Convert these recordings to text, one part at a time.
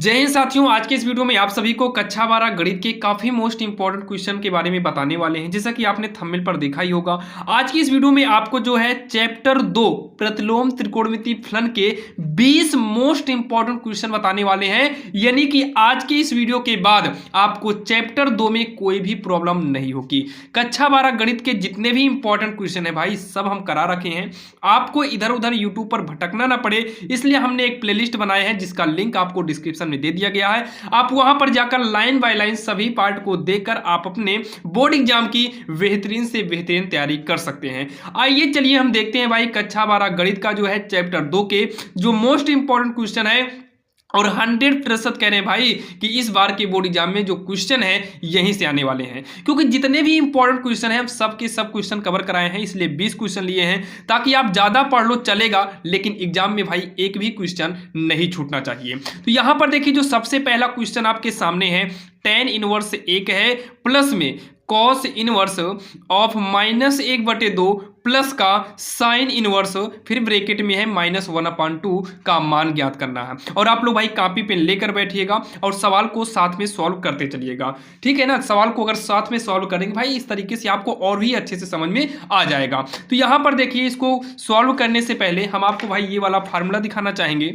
जय हिंद साथियों। आज के इस वीडियो में आप सभी को कक्षा 12 गणित के काफी मोस्ट इंपॉर्टेंट क्वेश्चन के बारे में बताने वाले हैं। जैसा कि आपने थंबनेल पर देखा ही होगा, आज की इस वीडियो में आपको जो है चैप्टर 2 प्रतिलोम त्रिकोणमितीय फलन के 20 मोस्ट इंपॉर्टेंट क्वेश्चन बताने वाले हैं। यानी कि आज की इस वीडियो के बाद आपको चैप्टर 2 में कोई भी प्रॉब्लम नहीं होगी। कक्षा 12 गणित के जितने भी इंपॉर्टेंट क्वेश्चन है भाई सब हम करा रखे हैं। आपको इधर उधर यूट्यूब पर भटकना ना पड़े, इसलिए हमने एक प्लेलिस्ट बनाया है जिसका लिंक आपको डिस्क्रिप्शन में दे दिया गया है। आप वहां पर जाकर लाइन बाय लाइन सभी पार्ट को देखकर आप अपने बोर्ड एग्जाम की बेहतरीन से बेहतरीन तैयारी कर सकते हैं। आइए चलिए हम देखते हैं भाई कक्षा 12 गणित का जो है चैप्टर 2 के जो मोस्ट इंपॉर्टेंट क्वेश्चन है, और 100% कह रहे हैं भाई कि इस बार के बोर्ड एग्जाम में जो क्वेश्चन है यहीं से आने वाले हैं। क्योंकि जितने भी इंपॉर्टेंट क्वेश्चन हैं हम सब के सब क्वेश्चन कवर कराए हैं, इसलिए 20 क्वेश्चन लिए हैं ताकि आप ज्यादा पढ़ लो चलेगा, लेकिन एग्जाम में भाई एक भी क्वेश्चन नहीं छूटना चाहिए। तो यहां पर देखिए जो सबसे पहला क्वेश्चन आपके सामने है, tan इनवर्स 1 है प्लस में कॉस इनवर्स ऑफ -1/2 प्लस का साइन इनवर्स, फिर ब्रैकेट में है -1/2 का मान ज्ञात करना है। और आप लोग भाई कॉपी पेन लेकर बैठिएगा और सवाल को साथ में सॉल्व करते चलिएगा, ठीक है ना। सवाल को अगर साथ में सॉल्व करेंगे भाई इस तरीके से आपको और भी अच्छे से समझ में आ जाएगा। तो यहां पर देखिए इसको सॉल्व करने से पहले हम आपको भाई ये वाला फार्मूला दिखाना चाहेंगे,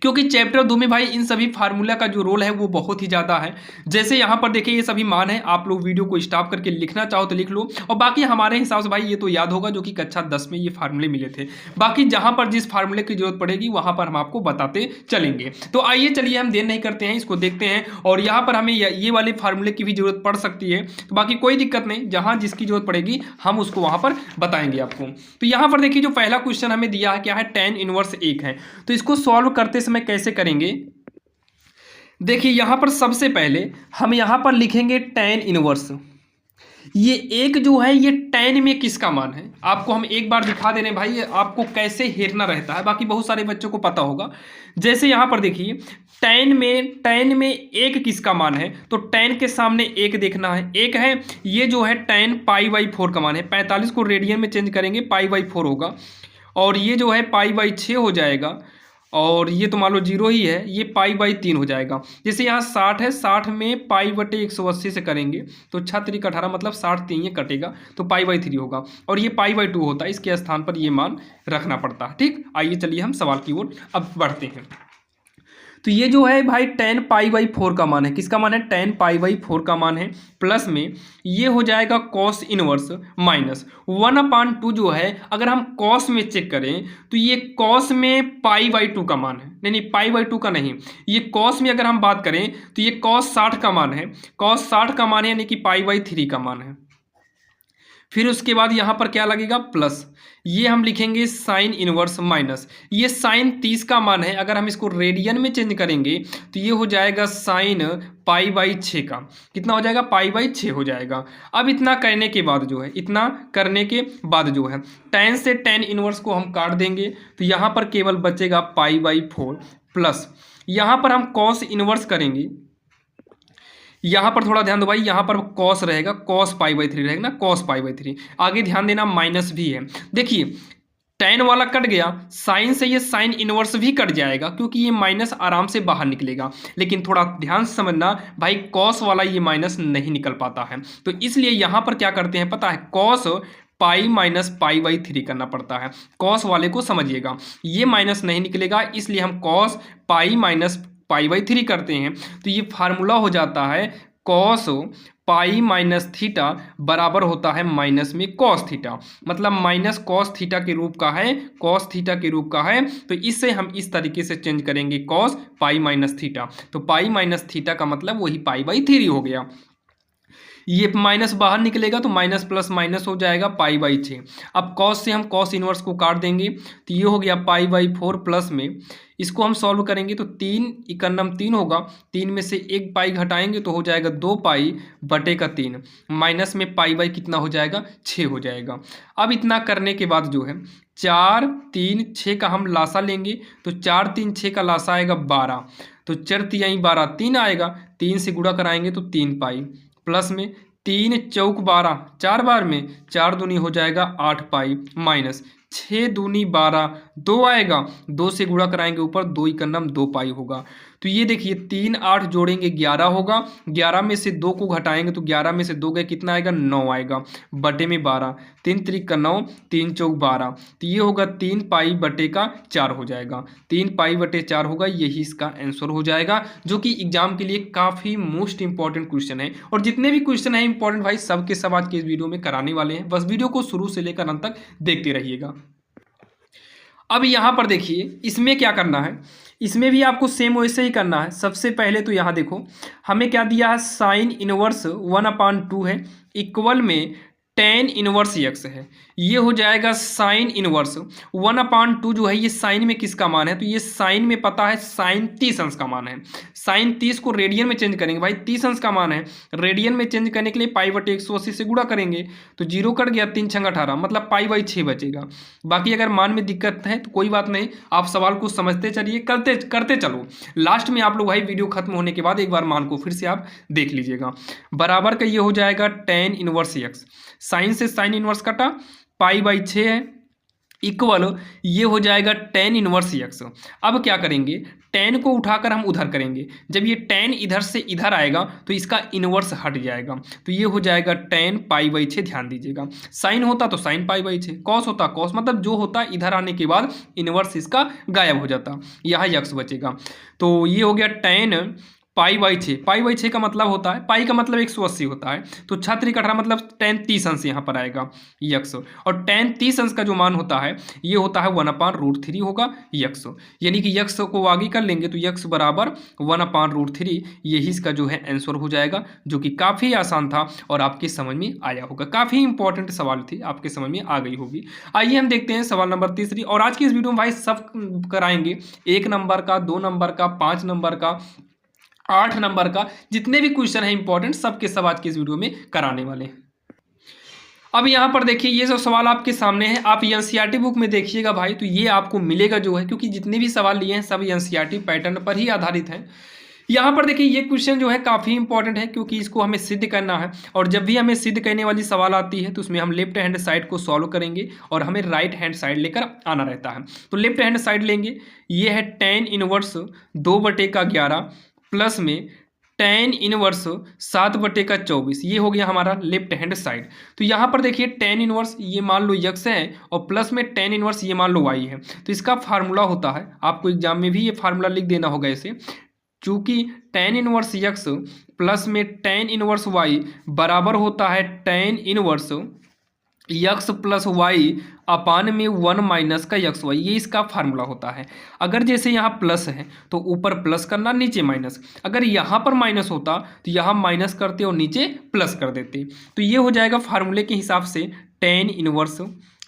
क्योंकि चैप्टर 2 में भाई इन सभी फार्मूला का जो रोल है वो बहुत ही ज़्यादा है। जैसे यहाँ पर देखिए ये सभी मान है, आप लोग वीडियो को स्टॉप करके लिखना चाहो तो लिख लो, और बाकी हमारे हिसाब से भाई ये तो याद होगा जो कि कक्षा 10 में ये फार्मूले मिले थे। बाकी जहाँ पर जिस फार्मूले की जरूरत पड़ेगी वहाँ पर हम आपको बताते चलेंगे। तो आइए चलिए हम देर नहीं करते हैं, इसको देखते हैं। और यहाँ पर हमें ये वाले फार्मूले की भी जरूरत पड़ सकती है, तो बाकी कोई दिक्कत नहीं, जहाँ जिसकी जरूरत पड़ेगी हम उसको वहाँ पर बताएंगे आपको। तो यहाँ पर देखिए जो पहला क्वेश्चन हमें दिया है क्या है, tan इनवर्स 1 है। तो इसको सॉल्व करते समय कैसे करेंगे, देखिए यहां पर सबसे पहले हम यहां पर लिखेंगे tan इनवर्स। ये एक जो है ये tan में किसका मान है, आपको हम एक बार दिखा दे रहे हैं भाई, आपको कैसे हेरना रहता है, बाकी बहुत सारे बच्चों को पता होगा। जैसे यहां पर देखिए tan में एक किसका मान है, तो tan के सामने एक देखना है, एक है ये जो है tan π/4 का मान है। 45 को रेडियन में चेंज करेंगे π/4 होगा, और ये जो है π/6 हो जाएगा, और ये तो मान लो 0 ही है, ये π/3 हो जाएगा। जैसे यहाँ 60 है, 60 में π/180 से करेंगे तो 6 3 18 मतलब 60 3 ये कटेगा तो π/3 होगा, और ये π/2 होता है, इसके स्थान पर ये मान रखना पड़ता है। ठीक, आइए चलिए हम सवाल की ओर अब बढ़ते हैं। तो ये जो है भाई tan π/4 का मान है, किसका मान है, tan π/4 का मान है, प्लस में ये हो जाएगा cos इनवर्स -1/2 जो है, अगर हम cos में चेक करें तो ये cos में π/2 का मान है, नहीं π/2 का नहीं, ये cos में अगर हम बात करें तो ये cos 60 का मान है, cos 60 का मान है, यानी कि π/3 का मान है। फिर उसके बाद यहाँ पर क्या लगेगा, प्लस ये हम लिखेंगे साइन इनवर्स माइनस, ये साइन 30 का मान है, अगर हम इसको रेडियन में चेंज करेंगे तो ये हो जाएगा साइन π/6 का, कितना हो जाएगा, π/6 हो जाएगा। अब इतना करने के बाद जो है, इतना करने के बाद जो है tan से tan इनवर्स को हम काट देंगे, तो यहाँ पर केवल बचेगा π/4 प्लस यहाँ पर हम cos इनवर्स करेंगे। यहाँ पर थोड़ा ध्यान दो भाई, यहाँ पर cos रहेगा, cos π/3 रहेगा ना, cos π/3। आगे ध्यान देना माइनस भी है, देखिए tan वाला कट गया, साइन से ये साइन इनवर्स भी कट जाएगा क्योंकि ये माइनस आराम से बाहर निकलेगा, लेकिन थोड़ा ध्यान से समझना भाई cos वाला ये माइनस नहीं निकल पाता है, तो इसलिए यहाँ पर क्या करते हैं पता है, cos π-π/3 करना पड़ता है। cos वाले को समझिएगा, ये माइनस नहीं निकलेगा, इसलिए हम cos π-π/3 करते हैं, तो ये फार्मूला हो जाता है cos π-θ बराबर होता है माइनस में cos थीटा, मतलब माइनस cos थीटा के रूप का है, cos थीटा के रूप का है, तो इससे हम इस तरीके से चेंज करेंगे cos π-θ, तो π-θ का मतलब वही π/3 हो गया। ये माइनस बाहर निकलेगा तो माइनस प्लस माइनस हो जाएगा π/6। अब cos से हम cos इनवर्स को काट देंगे, तो ये हो गया π/4 प्लस में इसको हम सॉल्व करेंगे तो 3 इकन्नम 3 होगा, 3 में से एक पाई घटाएंगे तो हो जाएगा 2π/3, माइनस में π/, कितना हो जाएगा, 6 हो जाएगा। अब इतना करने के बाद जो है 4 3 6 का हम लासा लेंगे, तो 4 3 6 का लासा आएगा 12, तो 4 3 12 3 आएगा, 3 से गुणा कराएंगे तो 3π प्लस में 3 चौक 12, 4 बार में 4 दूनी हो जाएगा 8π माइनस 6 दूनी 12, 2 आएगा, 2 से गुणा कराएंगे ऊपर, 2 इकन्नम 2 पाई होगा। तो ये देखिए 3 8 जोड़ेंगे 11 होगा, 11 में से 2 को घटाएंगे तो 11 में से 2 गए कितना आएगा, 9 आएगा, बटे में 12, 3 त्रिक का 9, 3 चौक 12, तो ये होगा 3 पाई बटे का 4 हो जाएगा, 3 पाई बटे 4 होगा, यही इसका आंसर हो जाएगा, जो कि एग्जाम के लिए काफ़ी मोस्ट इंपॉर्टेंट क्वेश्चन है। और जितने भी क्वेश्चन है इंपॉर्टेंट भाई सब के सब आज के इस वीडियो में कराने वाले हैं, बस वीडियो को शुरू से लेकर अंत तक देखते रहिएगा। अब यहाँ पर देखिए इसमें क्या करना है, इसमें भी आपको सेम वैसे ही करना है। सबसे पहले तो यहाँ देखो हमें क्या दिया है, साइन इनवर्स 1/2 है, इक्वल में टेन इनवर्स एक्स है, ये हो जाएगा साइन इनवर्स 1/2 जो है ये साइन में किसका मान है, तो ये साइन में पता है साइन 30 अंश का मान है। साइन 30 को रेडियन में चेंज करेंगे भाई, 30 अंश का मान है, रेडियन में चेंज करने के लिए पाई बटे 180 से गुणा करेंगे तो 0 कट गया, 3 छंग 18, मतलब पाई/6 बचेगा। बाकी अगर मान में दिक्कत है तो कोई बात नहीं, आप सवाल को समझते चलिए, करते चलो, लास्ट में आप लोग भाई वीडियो खत्म होने के बाद एक बार मान को फिर से आप देख लीजिएगा। बराबर का ये हो जाएगा टेन इनवर्स एक्स, साइन से साइन इनवर्स कटा, पाई/6 है, इक्वल ये हो जाएगा टेन इनवर्स एक्स। अब क्या करेंगे, टेन को उठाकर हम उधर करेंगे, जब ये टेन इधर से इधर आएगा तो इसका इनवर्स हट जाएगा, तो ये हो जाएगा टेन पाई/6। ध्यान दीजिएगा, साइन होता तो साइन पाई/6, कॉस होता कॉस, मतलब जो होता इधर आने के बाद इनवर्स इसका गायब हो जाता, यहाँ एक्स बचेगा। तो ये हो गया टेन पाई/6, पाई/6 का मतलब होता है, पाई का मतलब 180 होता है, तो 6×18 मतलब टेन 30 अंश यहाँ पर आएगा यक्स, और टेन 30 अंश का जो मान होता है ये होता है 1/√3 होगा यक्स, यानी कि यक्स को आगे कर लेंगे तो यक्स बराबर 1/√3, यही इसका जो है आंसर हो जाएगा, जो कि काफ़ी आसान था और आपके समझ में आया होगा, काफ़ी इंपॉर्टेंट सवाल थी, आपके समझ में आ गई होगी। आइए हम देखते हैं सवाल नंबर 3, और आज की इस वीडियो में भाई सब कराएंगे, 1 नंबर का, 2 नंबर का, 5 नंबर का, 8 नंबर का, जितने भी क्वेश्चन है इंपॉर्टेंट सबके सब आज की इस वीडियो में कराने वाले हैं। अब यहाँ पर देखिए ये जो सवाल आपके सामने है, आप एनसीईआरटी बुक में देखिएगा भाई, तो ये आपको मिलेगा जो है, क्योंकि जितने भी सवाल लिए हैं सब एनसीईआरटी पैटर्न पर ही आधारित हैं। यहाँ पर देखिए ये क्वेश्चन जो है काफ़ी इंपॉर्टेंट है, क्योंकि इसको हमें सिद्ध करना है, और जब भी हमें सिद्ध करने वाली सवाल आती है तो उसमें हम लेफ्ट हैंड साइड को सॉल्व करेंगे और हमें राइट हैंड साइड लेकर आना रहता है। तो लेफ्ट हैंड साइड लेंगे, ये है टेन इनवर्स 2/11 प्लस में टेन इनवर्स 7/24, ये हो गया हमारा लेफ्ट हैंड साइड। तो यहाँ पर देखिए टेन इनवर्स ये मान लो यक्स है, और प्लस में टेन इनवर्स ये मान लो वाई है, तो इसका फार्मूला होता है, आपको एग्जाम में भी ये फार्मूला लिख देना होगा ऐसे, चूंकि टेन इनवर्स यक्स प्लस में टेन इनवर्स वाई बराबर होता है tan inverse x plus y upon में 1 माइनस का यक्स वाई, ये इसका फार्मूला होता है। अगर जैसे यहाँ प्लस है तो ऊपर प्लस करना, नीचे माइनस, अगर यहाँ पर माइनस होता तो यहाँ माइनस करते और नीचे प्लस कर देते, तो ये हो जाएगा फार्मूले के हिसाब से टेन इनवर्स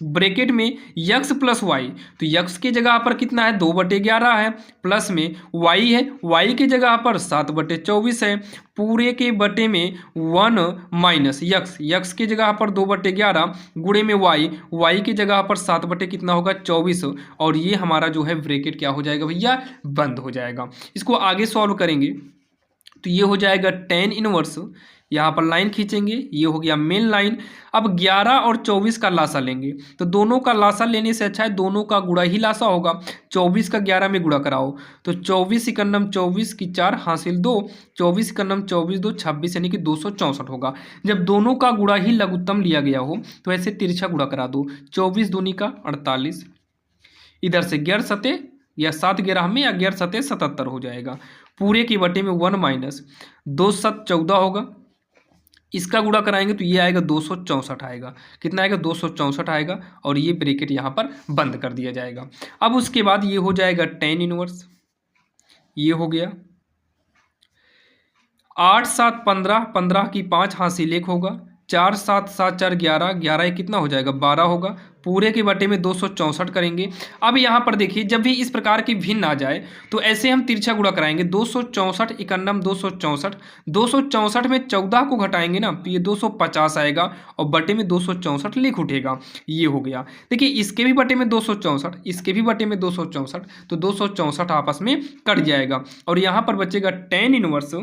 ब्रैकेट में यक्स प्लस वाई, तो यक्स के जगह पर कितना है 2/11 है, प्लस में वाई है, वाई के जगह पर 7/24 है, पूरे के बटे में 1 माइनस यक्स, यक्स के जगह पर 2/11 गुणे में वाई, वाई के जगह पर 7 कितना होगा 24, और ये हमारा जो है ब्रैकेट क्या हो जाएगा भैया, बंद हो जाएगा। इसको आगे सॉल्व करेंगे तो ये हो जाएगा टेन इनवर्स, यहाँ पर लाइन खींचेंगे, ये हो गया मेन लाइन। अब 11 और 24 का लासा लेंगे, तो दोनों का लासा लेने से अच्छा है दोनों का गुणा ही लासा होगा, 24 का 11 में गुणा कराओ तो 24 इकन्नम 24 की 4 हासिल 2, 24 इकन्नम 24 2 26, यानी कि 264 होगा। जब दोनों का गुणा ही लघुत्तम लिया गया हो तो ऐसे तिरछा गुणा करा दो, 24 दूनी का 48, इधर से 11 सते या 7/11 में, या 11 सते 77 हो जाएगा, पूरे के बटे में 1 माइनस 2 7 14 होगा, इसका गुणा कराएंगे तो ये आएगा 264 आएगा, कितना आएगा 264 आएगा, और ये ब्रैकेट यहाँ पर बंद कर दिया जाएगा। अब उसके बाद ये हो जाएगा टेन इनवर्स, ये हो गया 8 7 15, 15 की 5 हासिल 1 होगा, 4 7 7 4 11, 11 कितना हो जाएगा 12 होगा, पूरे के बटे में 264 करेंगे। अब यहाँ पर देखिए जब भी इस प्रकार की भिन्न आ जाए तो ऐसे हम तिरछा गुणा कराएंगे, 264 इकन्नम 264, 264 में 14 को घटाएंगे ना तो ये 250 आएगा, और बटे में 264 लिख उठेगा, ये हो गया। देखिए इसके भी बटे में 264, इसके भी बटे में 264, तो 264 आपस में कट जाएगा, और यहाँ पर बचेगा टेन इनवर्स,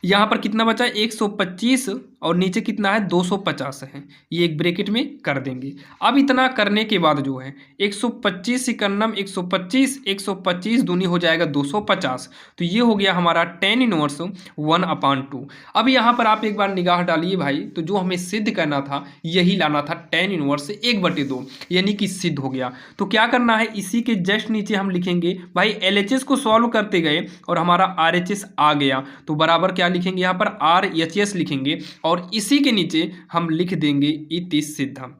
यहाँ पर कितना बचा 125 और नीचे कितना है 250 है, ये एक ब्रैकेट में कर देंगे। अब इतना करने के बाद जो है 125 इकन्नम 125, 125 दूनी हो जाएगा 250, तो ये हो गया हमारा tan इनवर्स 1/2। अब यहाँ पर आप एक बार निगाह डालिए भाई, तो जो हमें सिद्ध करना था यही लाना था, tan इनवर्स 1/2, यानी कि सिद्ध हो गया। तो क्या करना है, इसी के जस्ट नीचे हम लिखेंगे भाई LHS को सॉल्व करते गए और हमारा RHS आ गया, तो बराबर क्या लिखेंगे यहाँ पर RHS लिखेंगे, और इसी के नीचे हम लिख देंगे इति सिद्धम।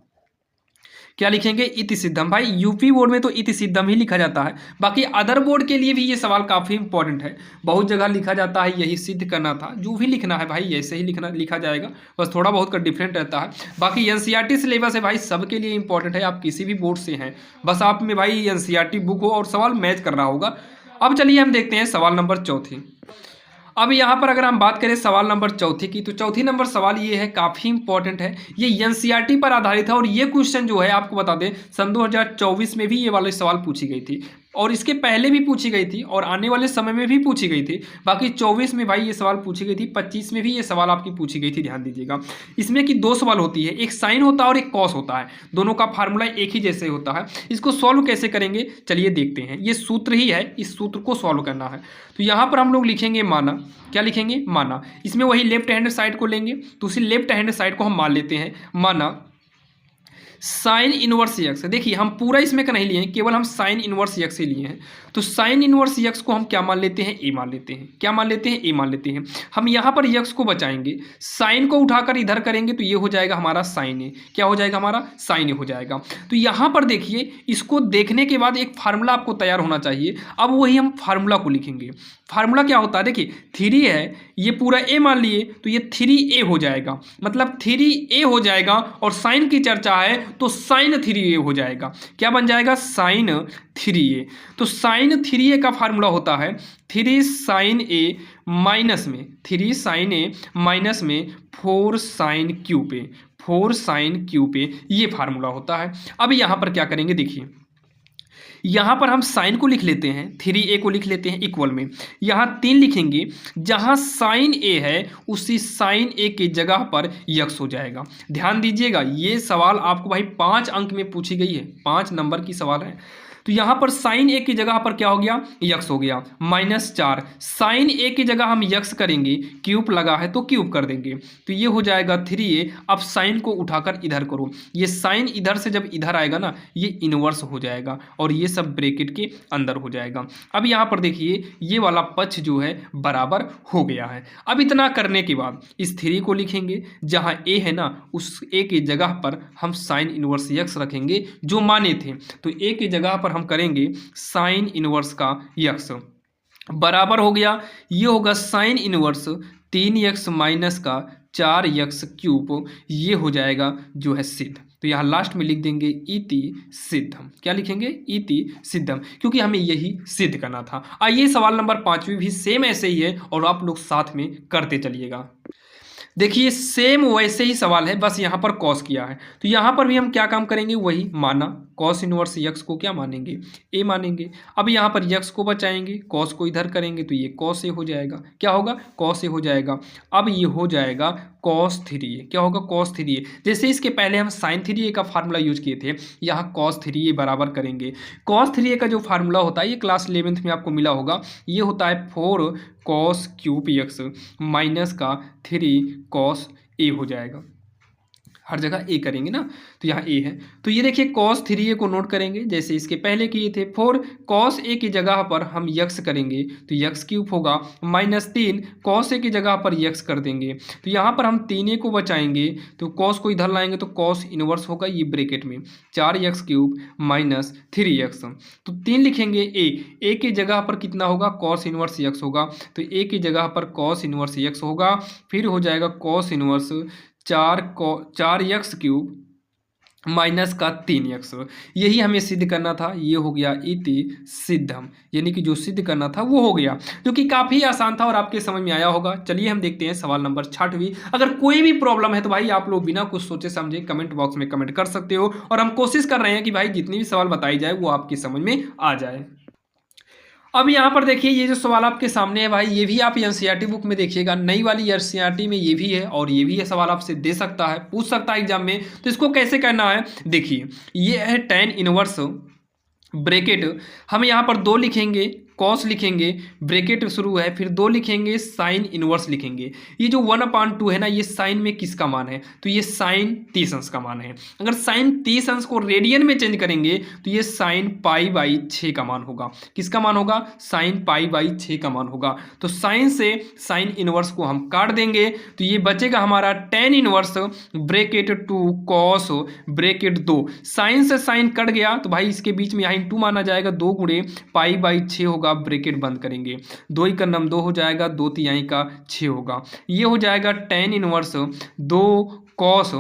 क्या लिखेंगे, इति सिद्धम। भाई यूपी बोर्ड में तो इति सिद्धम ही लिखा जाता है, बाकी अदर बोर्ड के लिए भी ये सवाल काफ़ी इंपॉर्टेंट है, बहुत जगह लिखा जाता है यही सिद्ध करना था, जो भी लिखना है भाई ऐसे ही लिखा जाएगा, बस थोड़ा बहुत का डिफरेंट रहता है। बाकी NCERT सिलेबस है भाई, सबके लिए इंपॉर्टेंट है, आप किसी भी बोर्ड से हैं, बस आप में भाई NCERT बुक हो और सवाल मैच कर रहा होगा। अब चलिए हम देखते हैं सवाल नंबर 4। अब यहाँ पर अगर हम बात करें सवाल नंबर 4 की, तो 4 नंबर सवाल ये है, काफ़ी इंपॉर्टेंट है, ये NCERT पर आधारित है, और ये क्वेश्चन जो है आपको बता दें सन 2024 में भी ये वाले सवाल पूछी गई थी, और इसके पहले भी पूछी गई थी, और आने वाले समय में भी पूछी गई थी। बाकी 24 में भाई ये सवाल पूछी गई थी, 25 में भी ये सवाल आपकी पूछी गई थी, ध्यान दीजिएगा। इसमें कि 2 सवाल होती है, एक साइन होता है और एक कॉस होता है, दोनों का फार्मूला एक ही जैसे होता है। इसको सॉल्व कैसे करेंगे चलिए देखते हैं, ये सूत्र ही है, इस सूत्र को सॉल्व करना है। तो यहाँ पर हम लोग लिखेंगे माना, क्या लिखेंगे, माना। इसमें वही लेफ्ट हैंड साइड को लेंगे, तो उसी लेफ्ट हैंड साइड को हम मान लेते हैं, माना साइन इनवर्स एक्स। देखिए हम पूरा इसमें का नहीं लिए हैं, केवल हम साइन इनवर्स एक्स ही लिए हैं, तो साइन इनवर्स एक्स को हम क्या मान लेते हैं, ए मान लेते हैं। क्या मान लेते हैं, ए मान लेते हैं। हम यहाँ पर एक्स को बचाएंगे, साइन को उठाकर इधर करेंगे तो ये हो जाएगा हमारा साइन ए। क्या हो जाएगा, हमारा साइन ए हो जाएगा। तो यहाँ पर देखिए, इसको देखने के बाद एक फार्मूला आपको तैयार होना चाहिए, अब वही हम फार्मूला को लिखेंगे। फार्मूला क्या होता है, देखिए 3 है, ये पूरा ए मान लिए तो ये 3a हो जाएगा, मतलब 3a हो जाएगा, और साइन की चर्चा है तो साइन 3a हो जाएगा। क्या बन जाएगा, साइन 3a। तो साइन 3a का फार्मूला होता है 3 साइन a माइनस में 3 साइन a माइनस में 4 साइन क्यू पे 4 साइन क्यू पे, ये फार्मूला होता है। अब यहाँ पर क्या करेंगे, देखिए यहाँ पर हम साइन को लिख लेते हैं, 3a को लिख लेते हैं इक्वल में, यहाँ 3 लिखेंगे, जहाँ साइन a है उसी साइन a की जगह पर यक्स हो जाएगा। ध्यान दीजिएगा, ये सवाल आपको भाई 5 अंक में पूछी गई है, 5 नंबर की सवाल है। तो यहाँ पर साइन ए की जगह पर क्या हो गया, यक्स हो गया, -4 साइन ए की जगह हम यक्स करेंगे, क्यूब लगा है तो क्यूब कर देंगे, तो ये हो जाएगा 3a। अब साइन को उठाकर इधर करो, ये साइन इधर से जब इधर आएगा ना, ये इनवर्स हो जाएगा, और ये सब ब्रैकेट के अंदर हो जाएगा। अब यहाँ पर देखिए, ये वाला पक्ष जो है बराबर हो गया है। अब इतना करने के बाद इस 3 को लिखेंगे, जहाँ a है ना, उस a की जगह पर हम साइन इनवर्स यक्स रखेंगे जो माने थे, तो a की जगह पर हम करेंगे साइन इनवर्स का यक्स, बराबर हो गया, ये होगा साइन इनवर्स 3x माइनस का 4x क्यूब, ये हो जाएगा जो है सिद्ध। तो यहाँ लास्ट में लिख देंगे इति सिद्धम। क्या लिखेंगे, इति सिद्धम, क्योंकि हमें यही सिद्ध करना था। आइए सवाल नंबर 5 भी सेम ऐसे ही है, और आप लोग साथ में करते चलिएगा। देखिए सेम वैसे ही सवाल है, बस यहाँ पर कॉस किया है, तो यहाँ पर भी हम क्या काम करेंगे, वही माना, कॉस इनवर्स यक्स को क्या मानेंगे, ए मानेंगे। अब यहाँ पर यक्स को बचाएंगे, कॉस को इधर करेंगे तो ये कॉस ए हो जाएगा। क्या होगा, कॉस ए हो जाएगा। अब ये हो जाएगा कॉस 3a। क्या होगा, कॉस 3a। जैसे इसके पहले हम साइन 3a का फार्मूला यूज किए थे, यहाँ कॉस 3a बराबर करेंगे। कॉस 3a का जो फार्मूला होता है, ये क्लास 11th में आपको मिला होगा, ये होता है 4 कॉस क्यूब एक्स माइनस का 3 कॉस ए हो जाएगा। हर जगह ए करेंगे ना, तो यहाँ ए है, तो ये देखिए कॉस 3a को नोट करेंगे, जैसे इसके पहले किए थे। 4 कॉस ए की जगह पर हम यक्स करेंगे तो यक्स क्यूब होगा, -3 कॉस ए की जगह पर यक्स कर देंगे, तो यहाँ पर हम 3a को बचाएंगे, तो कॉस को इधर लाएंगे तो कॉस इनवर्स होगा, ये ब्रैकेट में 4x क्यूब माइनस 3x, तो 3 लिखेंगे। ए की जगह पर कितना होगा, कॉस इनवर्स यक्स होगा, तो ए की जगह पर कॉस इनवर्स यक्स होगा, फिर हो जाएगा cos inverse 4x cube minus का 3x। यही हमें सिद्ध करना था, ये हो गया इति सिद्धम, यानी कि जो सिद्ध करना था वो हो गया, जो कि काफ़ी आसान था और आपके समझ में आया होगा। चलिए हम देखते हैं सवाल नंबर 6। अगर कोई भी प्रॉब्लम है तो भाई आप लोग बिना कुछ सोचे समझे कमेंट बॉक्स में कमेंट कर सकते हो, और हम कोशिश कर रहे हैं कि भाई जितनी भी सवाल बताई जाए वो आपकी समझ में आ जाए। अब यहाँ पर देखिए ये जो सवाल आपके सामने है भाई, ये भी आप एनसीईआरटी बुक में देखिएगा, नई वाली एनसीईआरटी में ये भी है और ये भी है, सवाल आपसे दे सकता है, पूछ सकता है एग्जाम में। तो इसको कैसे करना है, देखिए ये है tan इनवर्स ब्रैकेट, हम यहाँ पर 2 लिखेंगे, कॉस लिखेंगे, ब्रैकेट शुरू है, फिर 2 लिखेंगे, साइन इनवर्स लिखेंगे। ये जो 1/2 है ना, ये साइन में किसका मान है, तो ये साइन 30 अंश का मान है। अगर साइन 30 अंश को रेडियन में चेंज करेंगे तो ये साइन π/6 का मान होगा। किसका मान होगा, साइन π/6 का मान होगा। तो साइन से साइन इनवर्स को हम काट देंगे, तो ये बचेगा हमारा tan inverse bracket 2 cos bracket 2, sine से साइन कट गया तो भाई इसके बीच में यहाँ इंटू माना जाएगा, 2 गुणे π/6 होगा, ब्रैकेट बंद करेंगे, 2 ही का नम 2 हो जाएगा, 2 तिहाई का 6 होगा। ये हो जाएगा tan इनवर्स 2 कॉस,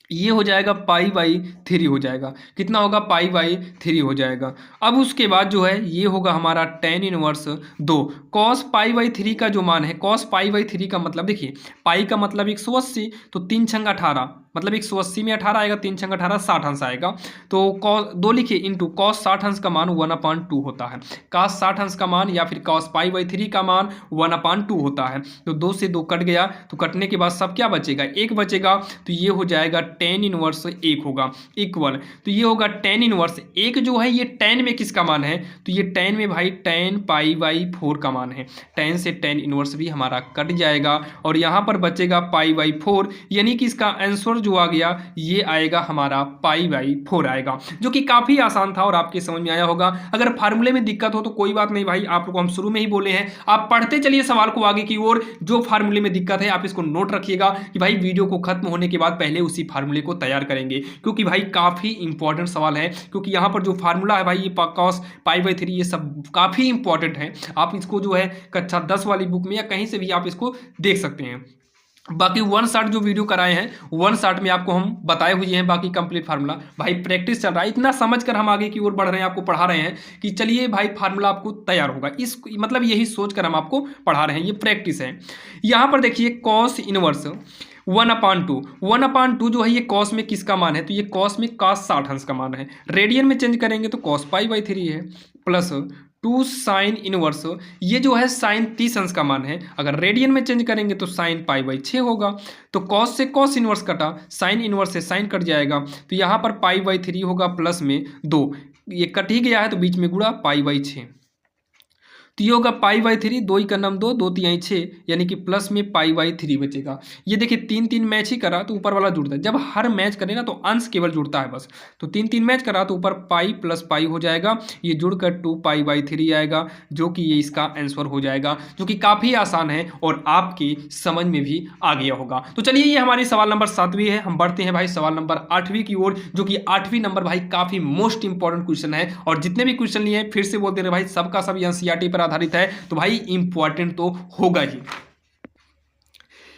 ये हो जाएगा π/3 हो जाएगा, कितना होगा π/3 हो जाएगा। अब उसके बाद जो है ये होगा हमारा tan इनवर्स 2 cos π/3 का जो मान है, cos π/3 का मतलब देखिए पाई का मतलब 180, तो 3 छंग 18, मतलब 180 में 18 आएगा, 3 छंग 18 60 अंश आएगा। तो cos 2 लिखिए इंटू cos 60 अंश का मान 1/2 होता है, cos 60 अंश का मान या फिर cos π/3 का मान 1/2 होता है। तो 2 से 2 कट गया, तो कटने के बाद सब क्या बचेगा, 1 बचेगा, तो ये हो जाएगा tan इनवर्स 1 होगा इक्वल, तो ये होगा tan इनवर्स 1 जो है ये tan में किसका मान है, तो ये tan में भाई tan π/4 का मान है। tan से tan इनवर्स भी हमारा कट जाएगा और यहाँ पर बचेगा π/4, यानी कि इसका आंसर जो आ गया ये आएगा हमारा π/4 आएगा, जो कि काफी आसान था और आपके समझ में आया होगा। अगर फार्मूले में दिक्कत हो तो कोई बात नहीं भाई, आप लोग को हम शुरू में ही बोले हैं, आप पढ़ते चलिए सवाल को आगे की ओर। जो फार्मूले में दिक्कत है आप इसको नोट रखिएगा कि भाई वीडियो को खत्म होने के बाद पहले उसी फार्मूले को तैयार करेंगे, क्योंकि भाई काफी इंपॉर्टेंट सवाल है। क्योंकि यहाँ पर जो फार्मूला है भाई ये cos π/3 ये सब काफी इंपॉर्टेंट है। आप इसको जो है कक्षा 10 वाली बुक में या कहीं से भी आप इसको देख सकते हैं। बाकी 1 शॉट जो वीडियो कराए हैं 1 शॉट में आपको हम बताए हुए हैं बाकी कंप्लीट फार्मूला। भाई प्रैक्टिस चल रहा है, इतना समझकर हम आगे की ओर बढ़ रहे हैं, आपको पढ़ा रहे हैं कि चलिए भाई फार्मूला आपको तैयार होगा, इस मतलब यही सोचकर हम आपको पढ़ा रहे हैं, ये प्रैक्टिस है। यहाँ पर देखिए कॉस इनवर्स 1/2 जो है ये कॉस में किसका मान है, तो ये कॉस में cos 60 अंश का मान है। रेडियन में चेंज करेंगे तो cos π/3 है, प्लस 2 साइन इनवर्स, ये जो है साइन 30 अंश का मान है। अगर रेडियन में चेंज करेंगे तो साइन π/6 होगा। तो कॉस से कॉस इनवर्स कटा, साइन इनवर्स से साइन कट जाएगा, तो यहाँ पर π/3 होगा, प्लस में 2, ये कट ही गया है तो बीच में गुणा π/6, तो ये होगा π/3, 2 का नाम 2, 2 तिहाई 6, यानी कि प्लस में π/3 बचेगा। ये देखिए 3 मैच ही करा तो ऊपर वाला जुड़ता है, जब हर मैच करे ना तो अंश केवल जुड़ता है बस। तो 3 मैच करा तो ऊपर पाई प्लस पाई हो जाएगा, ये जुड़कर 2π/3 आएगा, जो कि ये इसका आंसर हो जाएगा, जो कि काफ़ी आसान है और आपकी समझ में भी आ गया होगा। तो चलिए ये हमारी सवाल नंबर 7वीं है, हम बढ़ते हैं भाई सवाल नंबर 8वीं की ओर, जो कि 8वीं नंबर भाई काफ़ी मोस्ट इंपॉर्टेंट क्वेश्चन है। और जितने भी क्वेश्चन लिए फिर से बोलते रहे भाई, सबका सब एनसीईआरटी पर आधारित है, तो भाई इंपॉर्टेंट तो होगा ही।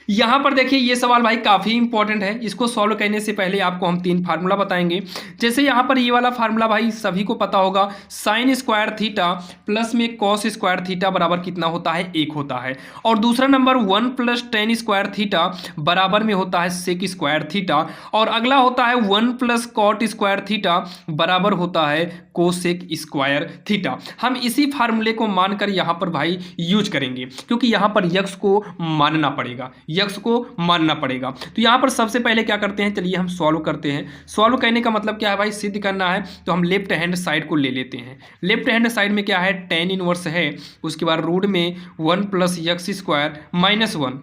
यहां पर देखिए ये सवाल भाई काफी इंपॉर्टेंट है, इसको सॉल्व करने से पहले आपको हम 3 फार्मूला बताएंगे। जैसे यहां पर ये वाला फार्मूला भाई सभी को पता होगा, साइन स्क्वायर थीटा प्लस में कॉस स्क्वायर थीटा बराबर कितना होता है, 1 होता है। और दूसरा नंबर 1 + tan स्क्वायर थीटा बराबर में होता है सेक स्क्वायर थीटा। और अगला होता है 1 + कॉट स्क्वायर थीटा बराबर होता है कोसेक स्क्वायर थीटा। हम इसी फार्मूले को मानकर यहां पर भाई यूज करेंगे, क्योंकि यहां पर यक्स को मानना पड़ेगा, यक्स को मानना पड़ेगा। तो यहां पर सबसे पहले क्या करते हैं, चलिए हम सॉल्व करते हैं। सॉल्व करने का मतलब क्या है भाई, सिद्ध करना है, तो हम लेफ्ट हैंड साइड को ले लेते हैं। लेफ्ट हैंड साइड में क्या है, tan इनवर्स है, उसके बाद रूट में 1 + x² - 1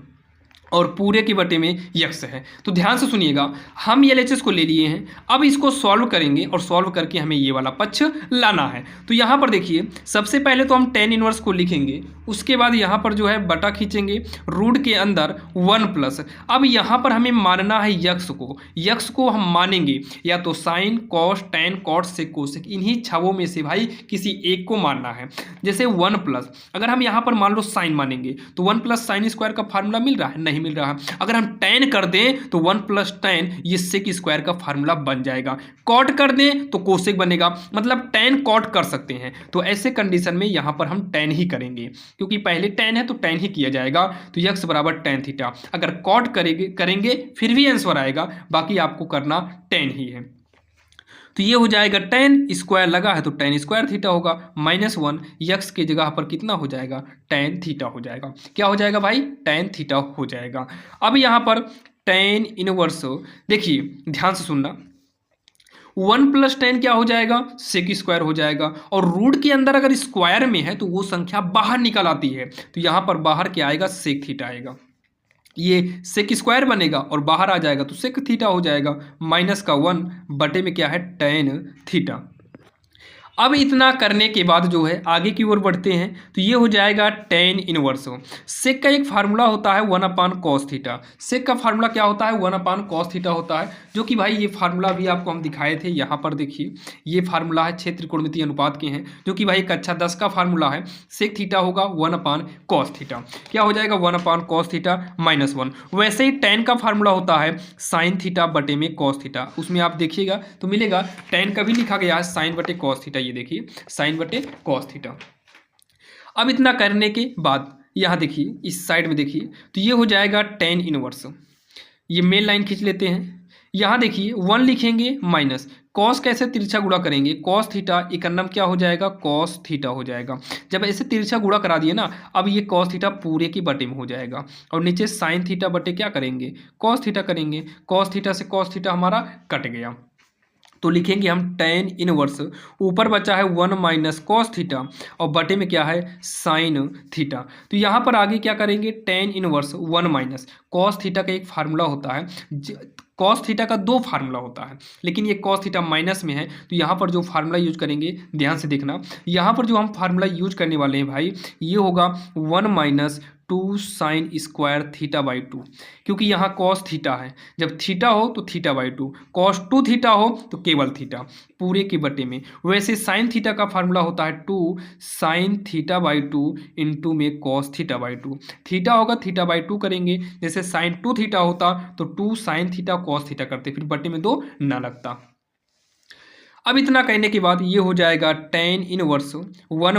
और पूरे के बटे में यक्स है। तो ध्यान से सुनिएगा, हम LHS को ले लिए हैं, अब इसको सॉल्व करेंगे और सॉल्व करके हमें ये वाला पक्ष लाना है। तो यहाँ पर देखिए सबसे पहले तो हम tan इनवर्स को लिखेंगे, उसके बाद यहाँ पर जो है बटा खींचेंगे, रूट के अंदर 1+। अब यहाँ पर हमें मानना है यक्स को, यक्स को हम मानेंगे या तो sine cos tan cot sec cosec, इन्हीं छवों में से भाई किसी एक को मानना है। जैसे 1+, अगर हम यहाँ पर मान लो साइन मानेंगे तो 1 + sin स्क्वायर का फार्मूला मिल रहा है, नहीं मिल रहा। अगर हम tan कर दें तो 1 + tan ये सेक स्क्वायर का फार्मूला बन जाएगा। कॉट कर दें तो कोसेक बनेगा, मतलब tan कॉट कर सकते हैं। तो ऐसे कंडीशन में यहां पर हम tan ही करेंगे, क्योंकि पहले tan है तो tan ही किया जाएगा। तो x = tan थीटा, अगर कॉट करेंगे फिर भी आंसर आएगा, बाकी आपको करना tan ही है। तो ये हो जाएगा टेन स्क्वायर लगा है तो टेन स्क्वायर थीटा होगा, -1 यक्स की जगह पर कितना हो जाएगा, टेन थीटा हो जाएगा। क्या हो जाएगा भाई, टेन थीटा हो जाएगा। अब यहाँ पर टेन इनवर्स, देखिए ध्यान से सुनना, 1 + 10 क्या हो जाएगा, सेक स्क्वायर हो जाएगा, और रूट के अंदर अगर स्क्वायर में है तो वो संख्या बाहर निकल आती है, तो यहाँ पर बाहर क्या आएगा, सेक थीटा आएगा। ये सेक स्क्वायर बनेगा और बाहर आ जाएगा तो सेक थीटा हो जाएगा, -1 बटे में क्या है, टेन थीटा। अब इतना करने के बाद जो है आगे की ओर बढ़ते हैं, तो ये हो जाएगा टेन इनवर्स। सेक का एक फार्मूला होता है 1/cos थीटा। सेक का फार्मूला क्या होता है, 1/cos थीटा होता है, जो कि भाई ये फार्मूला भी आपको हम दिखाए थे। यहाँ पर देखिए ये फार्मूला है, 6 त्रिकोणमितीय अनुपात के हैं, जो कि भाई कक्षा 10 का फार्मूला है। सेक थीटा होगा 1/cos थीटा। क्या हो जाएगा, 1/cos थीटा -1। वैसे ही टेन का फार्मूला होता है साइन थीटा बटे में कॉस थीटा। उसमें आप देखिएगा तो मिलेगा टेन का भी लिखा गया है साइन बटे कॉस थीटा। ये देखिए साइन बटे कॉस थीटा। अब इतना करने के बाद यहां देखिए इस साइड में देखिए, तो ये हो जाएगा टेन इनवर्स। ये मेन लाइन खींच लेते हैं। यहां देखिए 1 लिखेंगे माइनस कॉस, कैसे तिरछा गुणा करेंगे, कॉस थीटा इकन्नम क्या हो जाएगा, कॉस थीटा हो जाएगा। जब ऐसे तिरछा गुणा करा दिए ना, अब ये कॉस थीटा पूरे की बटे में हो जाएगा, और नीचे साइन थीटा बटे क्या करेंगे, कॉस थीटा करेंगे। कॉस थीटा से कॉस थीटा हमारा कट गया, तो लिखेंगे हम टेन इनवर्स, ऊपर बचा है 1 - कॉस थीटा और बटे में क्या है, साइन थीटा। तो यहाँ पर आगे क्या करेंगे, टेन इनवर्स 1 - कॉस थीटा का एक फार्मूला होता है। कॉस थीटा का 2 फार्मूला होता है, लेकिन ये कॉस थीटा माइनस में है, तो यहाँ पर जो फार्मूला यूज करेंगे ध्यान से देखना। यहाँ पर जो हम फार्मूला यूज करने वाले हैं भाई, ये होगा 1 - 2 साइन स्क्वायर थीटा बाई 2, क्योंकि यहाँ कॉस थीटा है, जब थीटा हो तो थीटा बाई 2, कॉस 2 थीटा हो तो केवल थीटा पूरे के बटे में। वैसे साइन थीटा का फार्मूला होता है 2 साइन थीटा बाई 2 इंटू में कॉस थीटा बाई 2। थीटा होगा थीटा बाई 2 करेंगे, जैसे साइन 2 थीटा होता तो 2 साइन थीटा कॉस थीटा करते, फिर बटे में 2 ना लगता। अब इतना कहने के बाद ये हो जाएगा टेन इनवर्स 1 - 1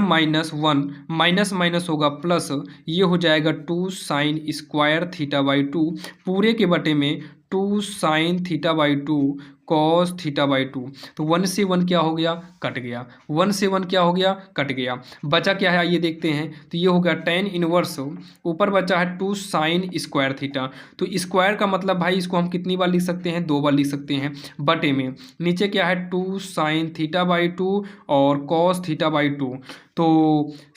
माइनस माइनस होगा प्लस, ये हो जाएगा 2 साइन स्क्वायर थीटा बाई 2 पूरे के बटे में 2 sine theta by 2 cos theta by 2। तो 1 से 1 क्या हो गया, कट गया। 1 से 1 क्या हो गया, कट गया। बचा क्या है, ये देखते हैं। तो ये हो गया टेन इनवर्स, ऊपर बचा है 2 साइन स्क्वायर थीटा। तो स्क्वायर का मतलब भाई इसको हम कितनी बार लिख सकते हैं, 2 बार लिख सकते हैं, बटे में नीचे क्या है 2 साइन थीटा बाई 2 और कॉस थीटा बाई 2। तो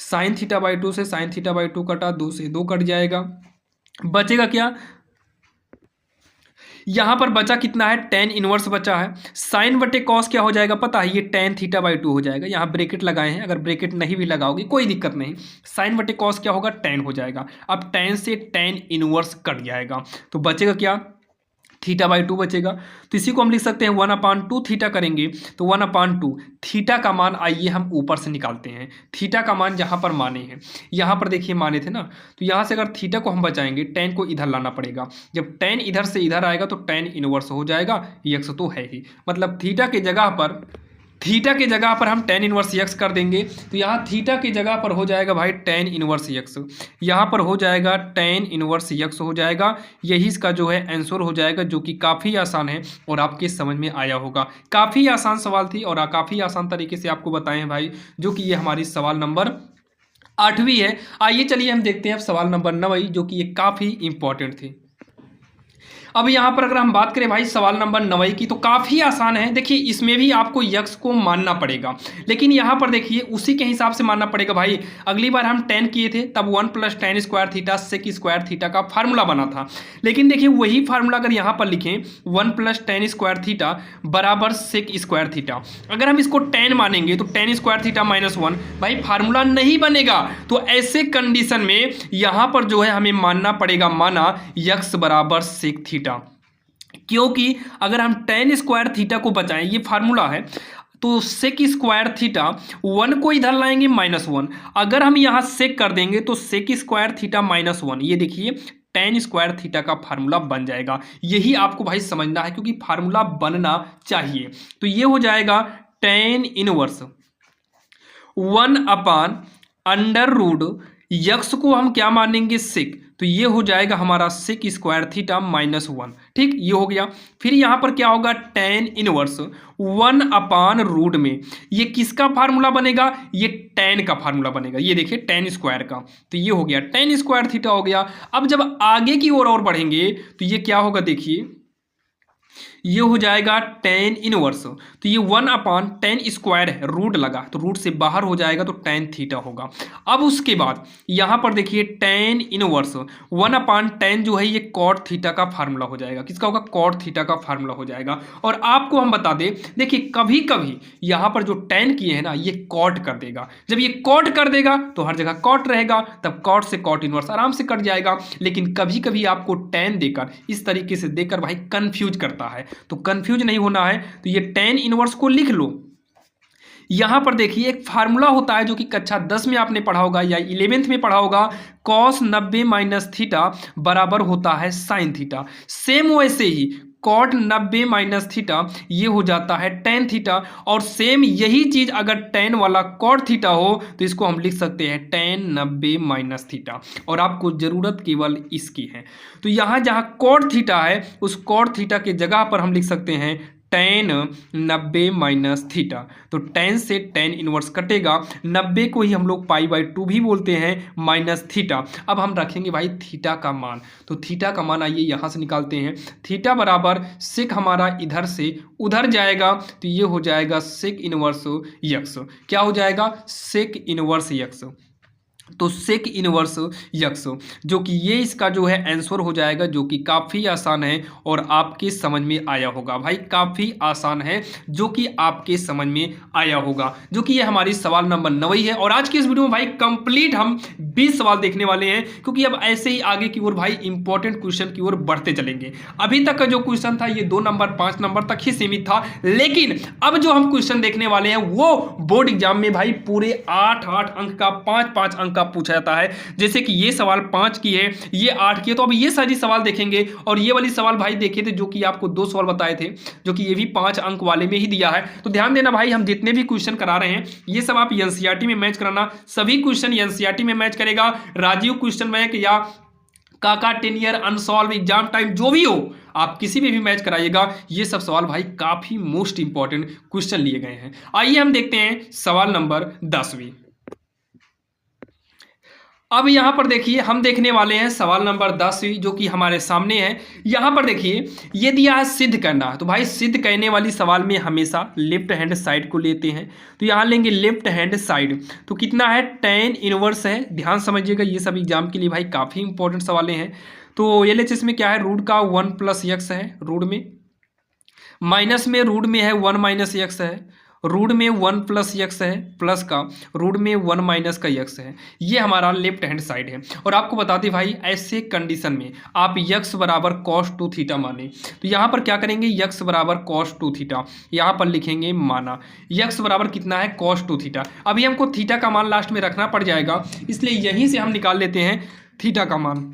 साइन थीटा बाई 2 से साइन थीटा बाई 2 कटा, 2 से 2 कट जाएगा, बचेगा क्या, यहां पर बचा कितना है, टेन इनवर्स बचा है। साइन बटे कॉस क्या हो जाएगा पता है, ये टेन थीटा बाई 2 हो जाएगा। यहां ब्रैकेट लगाए हैं, अगर ब्रैकेट नहीं भी लगाओगे कोई दिक्कत नहीं, साइन बटे कॉस क्या होगा, टेन हो जाएगा। अब टेन से टेन इनवर्स कट जाएगा, तो बचेगा क्या, थीटा बाई 2 बचेगा। तो इसी को हम लिख सकते हैं 1/2 थीटा करेंगे, तो 1/2 थीटा का मान आइए हम ऊपर से निकालते हैं। थीटा का मान जहां पर माने हैं, यहां पर देखिए माने थे ना, तो यहां से अगर थीटा को हम बचाएंगे, टेन को इधर लाना पड़ेगा। जब टेन इधर से इधर आएगा तो टेन इनवर्स हो जाएगा, यक्स तो है ही, मतलब थीटा के जगह पर हम टेन इनवर्स यक्स कर देंगे। तो यहाँ थीटा के जगह पर हो जाएगा भाई टेन इनवर्स यक्स, यहाँ पर हो जाएगा टेन इनवर्स यक्स हो जाएगा। यही इसका जो है आंसर हो जाएगा, जो कि काफ़ी आसान है और आपके समझ में आया होगा। काफ़ी आसान सवाल थी और काफ़ी आसान तरीके से आपको बताए हैं भाई, जो कि ये हमारी सवाल नंबर 8वीं है। आइए चलिए हम देखते हैं अब सवाल नंबर 9, जो कि ये काफ़ी इंपॉर्टेंट थी। अब यहाँ पर अगर हम बात करें भाई सवाल नंबर 9 की, तो काफ़ी आसान है। देखिए इसमें भी आपको यक्स को मानना पड़ेगा, लेकिन यहाँ पर देखिए उसी के हिसाब से मानना पड़ेगा भाई। अगली बार हम 10 किए थे, तब 1 + tan square theta sec square theta का फार्मूला बना था। लेकिन देखिए वही फार्मूला अगर यहाँ पर लिखें 1 + tan स्क्वायर थीटा बराबर सेक स्क्वायर थीटा, अगर हम इसको 10 मानेंगे तो tan स्क्वायर थीटा -1 भाई फार्मूला नहीं बनेगा। तो ऐसे कंडीशन में यहाँ पर जो है हमें मानना पड़ेगा, माना यक्स बराबर सेक थीटा, क्योंकि अगर हम tan स्क्वायर थीटा को बचाएं, ये फार्मूला है, तो सेक स्क्वायर थीटा 1 को इधर लाएंगे -1, अगर हम यहां सेक कर देंगे तो सेक स्क्वायर थीटा -1, ये देखिए tan स्क्वायर थीटा का फार्मूला बन जाएगा। यही आपको भाई समझना है, क्योंकि फार्मूला बनना चाहिए। तो ये हो जाएगा tan इनवर्स 1/√, यक्स को हम क्या मानेंगे, सेक, तो ये हो जाएगा हमारा सेक स्क्वायर थीटा माइनस 1। ठीक, ये हो गया। फिर यहाँ पर क्या होगा, टेन इनवर्स 1/रूट में, ये किसका फार्मूला बनेगा, ये टेन का फार्मूला बनेगा, ये देखिए टेन स्क्वायर का। तो ये हो गया टेन स्क्वायर थीटा हो गया। अब जब आगे की ओर और बढ़ेंगे तो ये क्या होगा, देखिए ये हो जाएगा टेन इनवर्स, तो ये 1/10 स्क्वायर है, रूट लगा तो रूट से बाहर हो जाएगा तो टेन थीटा होगा। अब उसके बाद यहाँ पर देखिए टेन इनवर्स 1/10 जो है ये कॉट थीटा का फार्मूला हो जाएगा, किसका होगा, कॉट थीटा का फार्मूला हो जाएगा। और आपको हम बता दें, देखिए कभी कभी यहाँ पर जो टेन किए हैं ना ये कॉट कर देगा, जब ये कॉट कर देगा तो हर जगह कॉट रहेगा, तब कॉट से कॉट इनवर्स आराम से कट जाएगा। लेकिन कभी कभी आपको टेन देकर इस तरीके से देकर भाई कंफ्यूज करता है, तो कंफ्यूज नहीं होना है तो ये टेन इनवर्स को लिख लो। यहां पर देखिए एक फार्मूला होता है जो कि कक्षा 10 में आपने पढ़ा होगा या 11th में पढ़ा होगा, कॉस 90 माइनस थीटा बराबर होता है साइन थीटा। सेम वैसे ही कॉट 90 माइनस थीटा ये हो जाता है टेन थीटा, और सेम यही चीज अगर टेन वाला कॉट थीटा हो तो इसको हम लिख सकते हैं टेन 90 माइनस थीटा, और आपको जरूरत केवल इसकी है। तो यहां जहां कॉट थीटा है उस कॉट थीटा के जगह पर हम लिख सकते हैं टेन 90 माइनस थीटा। तो टेन से टेन इनवर्स कटेगा, 90 को ही हम लोग π/2 भी बोलते हैं, माइनस थीटा। अब हम रखेंगे भाई थीटा का मान, तो थीटा का मान आइए यहाँ से निकालते हैं। थीटा बराबर सेक हमारा इधर से उधर जाएगा तो ये हो जाएगा सेक इनवर्स यक्स। क्या हो जाएगा, सेक इनवर्स यक्स। तो सेक इनवर्स यक्स, जो कि ये इसका जो है आंसर हो जाएगा, जो कि काफ़ी आसान है और आपके समझ में आया होगा भाई, काफ़ी आसान है जो कि आपके समझ में आया होगा, जो कि ये हमारी सवाल नंबर 9 है। और आज के इस वीडियो में भाई कंप्लीट हम 20 सवाल देखने वाले हैं, क्योंकि अब ऐसे ही आगे की ओर भाई इंपॉर्टेंट क्वेश्चन की ओर बढ़ते चलेंगे। अभी तक का जो क्वेश्चन था ये 2 नंबर 5 नंबर तक ही सीमित था, लेकिन अब जो हम क्वेश्चन देखने वाले हैं वो बोर्ड एग्जाम में भाई पूरे 8-8 अंक का, 5-5 अंक का पूछा जाता है। जैसे कि ये सवाल 5 की है, ये 8 की है, तो अब ये सारी सवाल देखेंगे। और ये वाली सवाल भाई देखे थे जो कि आपको 2 सवाल बताए थे, जो कि ये भी 5 अंक वाले में ही दिया है। तो ध्यान देना भाई, हम जितने भी क्वेश्चन करा रहे हैं ये सब आप एनसीईआरटी में मैच कराना, सभी क्वेश्चन एनसीईआरटी में मैच करेगा। राजीव क्वेश्चन बैंक या काका 10 ईयर अनसॉल्व एग्जाम टाइम जो भी हो, आप किसी में भी मैच कराइएगा। ये सब सवाल भाई काफी मोस्ट इंपॉर्टेंट क्वेश्चन लिए गए हैं। आइए हम देखते हैं सवाल नंबर 10वीं। अब यहाँ पर देखिए हम देखने वाले हैं सवाल नंबर 10वीं, जो कि हमारे सामने है। यहाँ पर देखिए ये दिया है सिद्ध करना, तो भाई सिद्ध करने वाली सवाल में हमेशा लेफ्ट हैंड साइड को लेते हैं। तो यहाँ लेंगे लेफ्ट हैंड साइड, तो कितना है, टेन इनवर्स है। ध्यान समझिएगा, ये सब एग्जाम के लिए भाई काफ़ी इंपॉर्टेंट सवालें हैं। तो LHS में क्या है, रूट का 1 + x है, रूट में माइनस में रूट में है 1 - x है, रूट में 1 + x है, प्लस का रूट में 1 - का x है। ये हमारा लेफ्ट हैंड साइड है। और आपको बता दें भाई, ऐसे कंडीशन में आप x बराबर cos 2 थीटा माने, तो यहाँ पर क्या करेंगे, x बराबर cos 2 थीटा यहाँ पर लिखेंगे माना, x बराबर कितना है, cos 2 थीटा। अभी हमको थीटा का मान लास्ट में रखना पड़ जाएगा, इसलिए यहीं से हम निकाल लेते हैं थीटा का मान।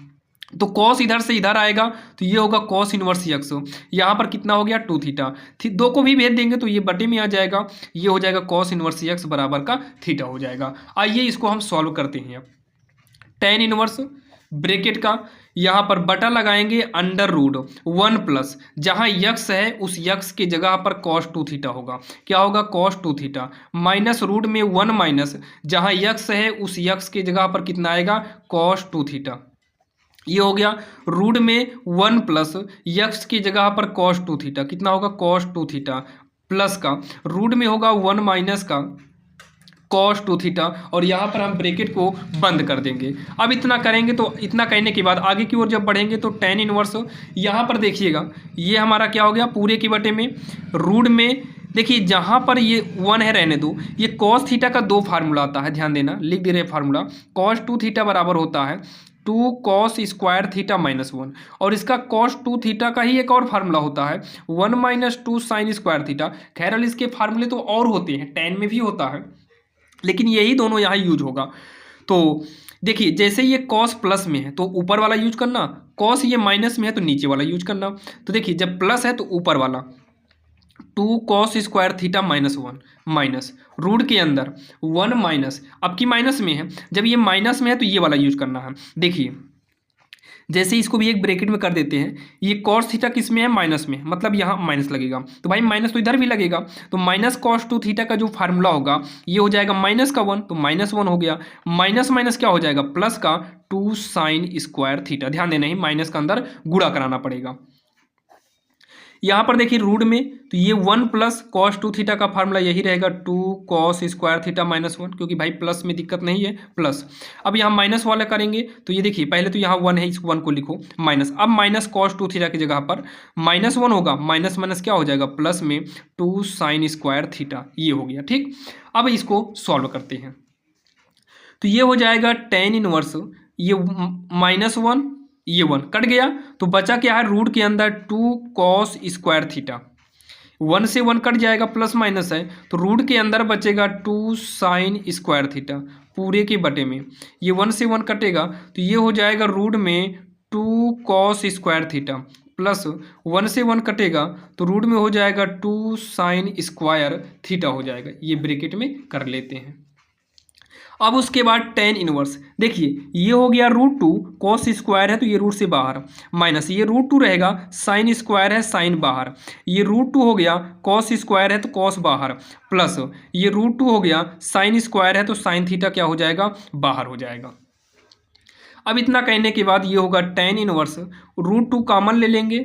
तो कॉस इधर से इधर आएगा तो ये होगा कॉस इनवर्स यक्स, यहाँ पर कितना हो गया 2 थीटा, 2 को भी भेज देंगे तो ये बटे में आ जाएगा, ये हो जाएगा कॉस इनवर्स यक्स बराबर का थीटा हो जाएगा। आइए इसको हम सॉल्व करते हैं। अब टेन इनवर्स ब्रैकेट का यहाँ पर बटा लगाएंगे अंडर रूट 1 प्लस, जहाँ यक्स है उस यक्स के जगह पर कॉस 2 थीटा होगा, क्या होगा कॉस 2 थीटा, माइनस रूट में 1 माइनस, जहाँ यक्स है उस यक्स के जगह पर कितना आएगा कॉस 2 थीटा। ये हो गया रूट में 1 प्लस यक्स की जगह पर cos 2 थीटा, कितना होगा cos 2 थीटा, प्लस का रूट में होगा 1 माइनस का cos 2 थीटा, और यहाँ पर हम ब्रैकेट को बंद कर देंगे। अब इतना करेंगे तो इतना कहने के बाद आगे की ओर जब बढ़ेंगे तो टेन इनवर्स, यहाँ पर देखिएगा ये हमारा क्या हो गया, पूरे के बटे में रूट में, देखिए जहाँ पर ये 1 है रहने दो, ये cos थीटा का 2 फार्मूला आता है, ध्यान देना लिख दे रहे फार्मूला, cos 2 थीटा बराबर होता है 2 cos स्क्वायर थीटा -1, और इसका cos 2 थीटा का ही एक और फार्मूला होता है 1 - 2 साइन स्क्वायर थीटा। खैर इसके फार्मूले तो और होते हैं, टेन में भी होता है, लेकिन यही दोनों यहाँ यूज होगा। तो देखिए जैसे ये cos प्लस में है तो ऊपर वाला यूज करना, cos ये माइनस में है तो नीचे वाला यूज करना। तो देखिए जब प्लस है तो ऊपर वाला 2 cos square theta -1 minus root के अंदर 1 माइनस, अब की माइनस में है, जब ये माइनस में है तो ये वाला यूज करना है। देखिए जैसे इसको भी एक ब्रैकेट में कर देते हैं, ये कॉस थीटा किस में है, माइनस में, मतलब यहाँ माइनस लगेगा, तो भाई माइनस तो इधर भी लगेगा, तो माइनस कॉस टू थीटा का जो फार्मूला होगा ये हो जाएगा माइनस का 1, तो माइनस 1 हो गया, माइनस माइनस क्या हो जाएगा, प्लस का 2 साइन स्क्वायर थीटा। ध्यान देना ही माइनस का अंदर गुणा कराना पड़ेगा। यहाँ पर देखिए रूट में, तो ये 1 प्लस कॉस टू थीटा का फार्मूला यही रहेगा, 2 कॉस स्क्वायर थीटा माइनस 1, क्योंकि भाई प्लस में दिक्कत नहीं है, प्लस। अब यहाँ माइनस वाला करेंगे तो ये देखिए पहले तो यहाँ 1 है, इस 1 को लिखो माइनस, अब माइनस कॉस टू थीटा की जगह पर माइनस 1 होगा, माइनस माइनस क्या हो जाएगा, प्लस में 2 साइन स्क्वायर थीटा, ये हो गया। ठीक, अब इसको सॉल्व करते हैं, तो ये हो जाएगा टेन इनवर्स, ये -1, ये 1 कट गया, तो बचा क्या है, रूट के अंदर 2 कॉस स्क्वायर थीटा, 1 से 1 कट जाएगा, प्लस माइनस है, तो रूट के अंदर बचेगा 2 साइन स्क्वायर थीटा पूरे के बटे में, ये 1 से 1 कटेगा, तो ये हो जाएगा रूट में 2 कॉस स्क्वायर थीटा, प्लस 1 से 1 कटेगा, तो रूट में हो जाएगा 2 साइन स्क्वायर थीटा हो जाएगा, ये ब्रैकेट में कर लेते हैं। अब उसके बाद टेन इनवर्स, देखिए ये हो गया रूट 2, कॉस स्क्वायर है तो ये रूट से बाहर, माइनस ये रूट 2 रहेगा, साइन स्क्वायर है, साइन बाहर, ये रूट 2 हो गया, कॉस स्क्वायर है तो कॉस बाहर, प्लस ये रूट 2 हो गया, साइन स्क्वायर है तो साइन थीटा क्या हो जाएगा, बाहर हो जाएगा। अब इतना कहने के बाद ये होगा टेन इनवर्स, रूट 2 कॉमन ले लेंगे,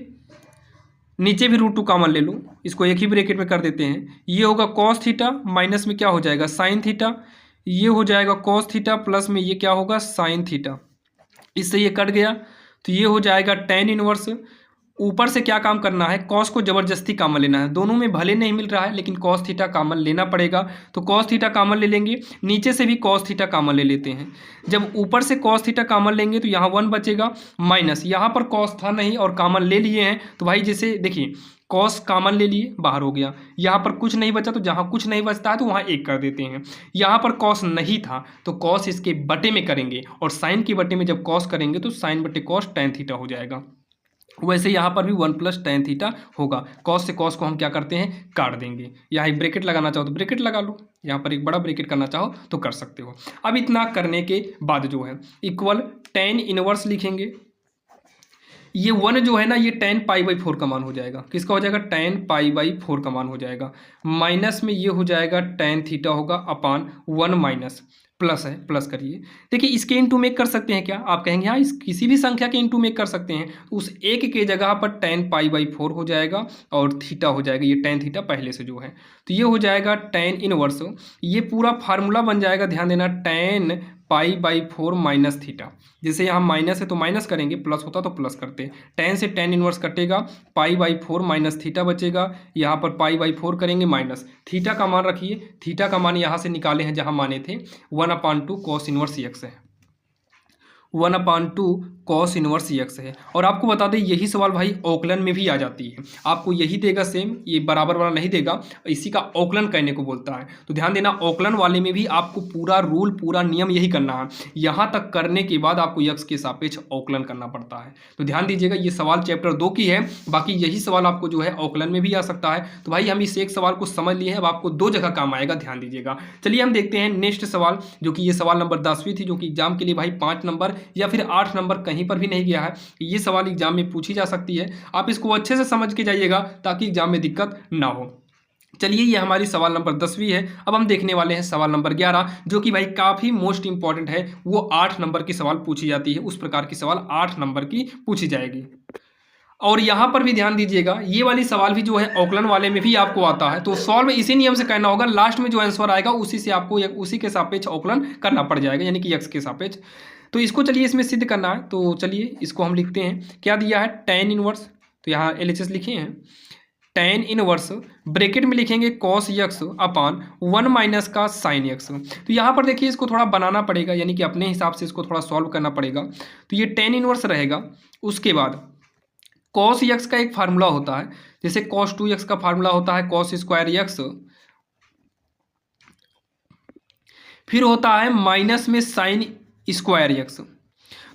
नीचे भी रूट 2 कॉमन ले लो, इसको एक ही ब्रैकेट में कर देते हैं, ये होगा कॉस थीटा, माइनस में क्या हो जाएगा, साइन थीटा, ये हो जाएगा कॉस थीटा, प्लस में ये क्या होगा, साइन थीटा, इससे ये कट गया, तो ये हो जाएगा टेन इनवर्स। ऊपर से क्या काम करना है, कॉस को जबरदस्ती कॉमन लेना है, दोनों में भले नहीं मिल रहा है लेकिन कॉस थीटा कॉमन लेना पड़ेगा, तो कॉस थीटा कॉमन ले लेंगे, नीचे से भी कॉस थीटा कॉमन ले लेते हैं। जब ऊपर से कॉस थीटा कॉमन लेंगे तो यहाँ 1 बचेगा, माइनस यहाँ पर कॉस था नहीं और कॉमन ले लिए हैं, तो भाई जैसे देखिए कॉस कॉमन ले लिए, बाहर हो गया, यहाँ पर कुछ नहीं बचा, तो जहाँ कुछ नहीं बचता है तो वहाँ 1 कर देते हैं। यहाँ पर कॉस नहीं था तो कॉस इसके बटे में करेंगे, और साइन के बटे में जब कॉस करेंगे तो साइन बटे कॉस टेन थीटा हो जाएगा। वैसे यहाँ पर भी 1 प्लस टेन थीटा होगा, कॉस से कॉस को हम क्या करते हैं, काट देंगे। यहाँ एक ब्रैकेट लगाना चाहो तो ब्रैकेट लगा लो, यहाँ पर एक बड़ा ब्रैकेट करना चाहो तो कर सकते हो। अब इतना करने के बाद जो है इक्वल टेन इनवर्स लिखेंगे, ये 1 जो है ना ये टेन पाई बाई 4 का मान हो जाएगा, किसका हो जाएगा, टेन पाई बाई 4 का मान हो जाएगा, माइनस में ये हो जाएगा टेन थीटा होगा अपान 1 माइनस, प्लस है, प्लस करिए, देखिए इसके इंटू में कर सकते हैं क्या, आप कहेंगे हाँ इस किसी भी संख्या के इंटू में कर सकते हैं, तो उस एक के जगह पर टेन पाई बाई 4 हो जाएगा और थीटा हो जाएगा, ये टेन थीटा पहले से जो है, तो ये हो जाएगा टेन इनवर्स, ये पूरा फार्मूला बन जाएगा, ध्यान देना, ten pi by 4 minus theta, जैसे यहाँ माइनस है तो माइनस करेंगे, प्लस होता तो प्लस करते, टेन से टेन इनवर्स कटेगा, पाई बाई 4 माइनस थीटा बचेगा, यहाँ पर पाई बाई 4 करेंगे माइनस थीटा का मान रखिए, थीटा का मान यहाँ से निकाले हैं जहाँ माने थे 1/2 कॉस इनवर्स एक्स है, 1/2 कॉस इनवर्स एक्स है। और आपको बता दें यही सवाल भाई औकलन में भी आ जाती है, आपको यही देगा सेम, ये बराबर वाला नहीं देगा, इसी का औकलन कहने को बोलता है, तो ध्यान देना औकलन वाले में भी आपको पूरा रूल पूरा नियम यही करना है, यहाँ तक करने के बाद आपको यक्स के सापेक्ष औकलन करना पड़ता है। तो ध्यान दीजिएगा ये सवाल चैप्टर 2 की है, बाकी यही सवाल आपको जो है औकलन में भी आ सकता है। तो भाई हम इस एक सवाल को समझ लिए हैं, अब आपको 2 जगह काम आएगा, ध्यान दीजिएगा। चलिए हम देखते हैं नेक्स्ट सवाल, जो कि ये सवाल नंबर 10वीं थी, जो कि एग्जाम के लिए भाई 5 नंबर या फिर 8 नंबर कहीं पर भी नहीं गया है, ये सवाल एग्जाम में पूछी जा सकती है, आप इसको अच्छे से समझ के जाइएगा ताकि एग्जाम में दिक्कत ना हो। चलिए ये हमारी सवाल नंबर 10वीं है। अब हम देखने वाले हैं सवाल नंबर 11, जो कि भाई काफ़ी मोस्ट इंपॉर्टेंट है, वो 8 नंबर की सवाल पूछी जाती है, उस प्रकार की सवाल 8 नंबर की पूछी जाएगी। और यहाँ पर भी ध्यान दीजिएगा, ये वाली सवाल भी जो है औकलन वाले में भी आपको आता है, तो सॉल्व इसी नियम से करना होगा, लास्ट में जो आंसर आएगा उसी से आपको उसी के सापेक्ष औकलन करना पड़ जाएगा, यानी कि एक्स के सापेक्ष। तो इसको चलिए इसमें सिद्ध करना है, तो चलिए इसको हम लिखते हैं, क्या दिया है, टेन इनवर्स, तो यहाँ LHS लिखे हैं, टेन इनवर्स ब्रैकेट में लिखेंगे कॉस एक्स अपान 1 माइनस का साइन एक्स। तो यहाँ पर देखिए इसको थोड़ा बनाना पड़ेगा, यानी कि अपने हिसाब से इसको थोड़ा सॉल्व करना पड़ेगा। तो ये टेन इनवर्स रहेगा, उसके बाद कॉस एक्स का एक फार्मूला होता है, जैसे कॉस 2x का फार्मूला होता है कॉस स्क्वायर एक्स, फिर होता है माइनस में साइन स्क्वायर एक्स,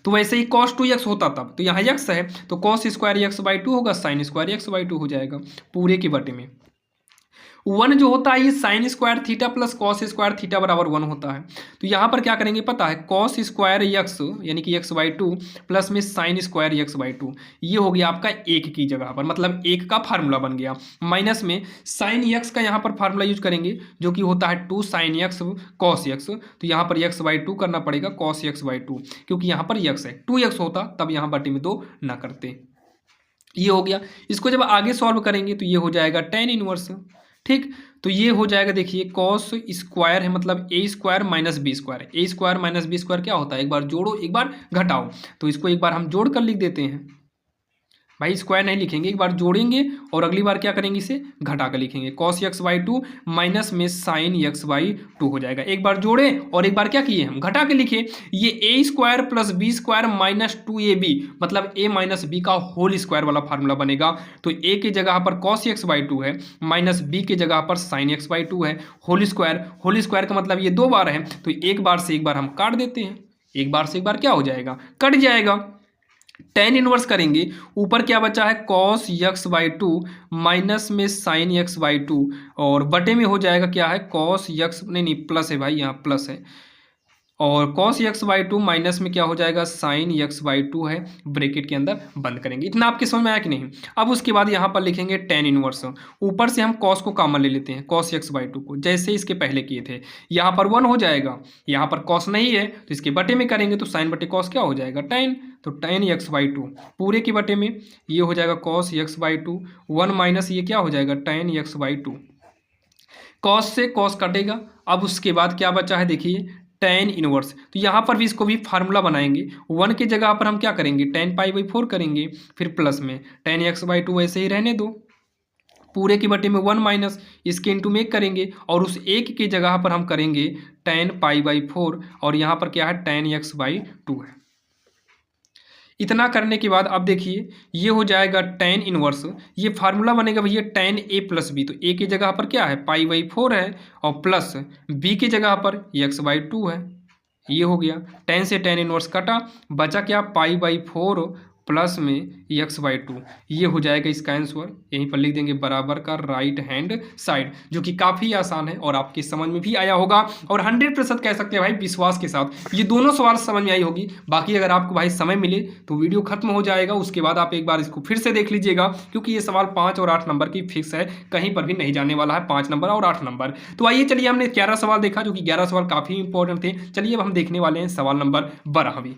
तो वैसे ही cos 2x होता तब, तो यहाँ x है तो cos स्क्वायर एक्स बाई 2 होगा, साइन स्क्वायर एक्स बाई 2 हो जाएगा पूरे के बटे में। वन जो होता है ये sine square theta plus cos square theta बराबर 1 होता है। तो यहाँ पर क्या करेंगे पता है, कॉस स्क्वायर यक्स यानी कि x/2 प्लस में साइन स्क्वायर x/2, ये हो गया आपका एक की जगह पर, मतलब एक का फार्मूला बन गया, माइनस में साइन यक्स का यहाँ पर फार्मूला यूज करेंगे जो कि होता है 2 साइन यक्स कॉस यक्स। तो यहाँ पर x/2 करना पड़ेगा कॉस x/2, क्योंकि यहाँ पर यक्स है, 2x होता तब यहाँ बटे में 2 ना करते। ये हो गया। इसको जब आगे सॉल्व करेंगे तो ये हो जाएगा tan इनवर्स। ठीक, तो ये हो जाएगा, देखिए कॉस स्क्वायर है मतलब a square minus B square, a square minus B square क्या होता है, एक बार जोड़ो एक बार घटाओ, तो इसको एक बार हम जोड़ कर लिख देते हैं। भाई स्क्वायर नहीं लिखेंगे, एक बार जोड़ेंगे और अगली बार क्या करेंगे, इसे घटा कर लिखेंगे, कॉस x/2 माइनस में साइन x/2 हो जाएगा। एक बार जोड़े और एक बार क्या किए हम घटा के लिखे, ये a square plus B square minus 2ab मतलब a माइनस बी का होल स्क्वायर वाला फार्मूला बनेगा। तो a की जगह पर कॉस x/2 है माइनस b की जगह पर साइन x/2 है, होल स्क्वायर का मतलब ये 2 बार है, तो एक बार से एक बार हम काट देते हैं, एक बार से एक बार क्या हो जाएगा, कट जाएगा। tan इनवर्स करेंगे, ऊपर क्या बचा है cos x/2 माइनस में sin x/2 और बटे में हो जाएगा क्या है cos x, नहीं प्लस है भाई, यहाँ प्लस है, और cos x/2 माइनस में क्या हो जाएगा sin x/2 है, ब्रैकेट के अंदर बंद करेंगे। इतना आपके समझ में आया कि नहीं। अब उसके बाद यहाँ पर लिखेंगे tan इनवर्स, ऊपर से हम cos को कॉमन ले लेते हैं, cos x/2 को जैसे इसके पहले किए थे, यहाँ पर 1 हो जाएगा, यहाँ पर cos नहीं है तो इसके बटे में करेंगे तो sin बटे cos क्या हो जाएगा tan, तो tan x/2 पूरे के बटे में ये हो जाएगा cos x/2, 1 माइनस ये क्या हो जाएगा tan x/2, cos से cos कटेगा। अब उसके बाद क्या बचा है देखिए tan इनवर्स, तो यहाँ पर भी इसको भी फार्मूला बनाएंगे, 1 की जगह पर हम क्या करेंगे tan π/4 करेंगे, फिर प्लस में tan x/2 वैसे ही रहने दो, पूरे के बटे में 1 माइनस इसके इंटू में 1 करेंगे और उस एक की जगह पर हम करेंगे tan π/4 और यहाँ पर क्या है tan x/2 है। इतना करने के बाद अब देखिए ये हो जाएगा tan इनवर्स, ये फार्मूला बनेगा भैया tan a प्लस बी, तो a की जगह पर क्या है π/4 है और प्लस b की जगह पर x/2 है, ये हो गया। tan से tan इनवर्स कटा, बचा क्या π/4 प्लस में x/2, ये हो जाएगा इसका आंसर, यहीं पर लिख देंगे बराबर का राइट हैंड साइड, जो कि काफ़ी आसान है और आपकी समझ में भी आया होगा और 100% कह सकते हैं भाई विश्वास के साथ ये दोनों सवाल समझ में आई होगी। बाकी अगर आपको भाई समय मिले तो वीडियो खत्म हो जाएगा, उसके बाद आप एक बार इसको फिर से देख लीजिएगा, क्योंकि ये सवाल 5 और 8 नंबर की फिक्स है, कहीं पर भी नहीं जाने वाला है, 5 नंबर और 8 नंबर। तो आइए चलिए, हमने 11 सवाल देखा जो कि 11 सवाल काफ़ी इंपॉर्टेंट थे। चलिए अब हम देखने वाले हैं सवाल नंबर 12वीं।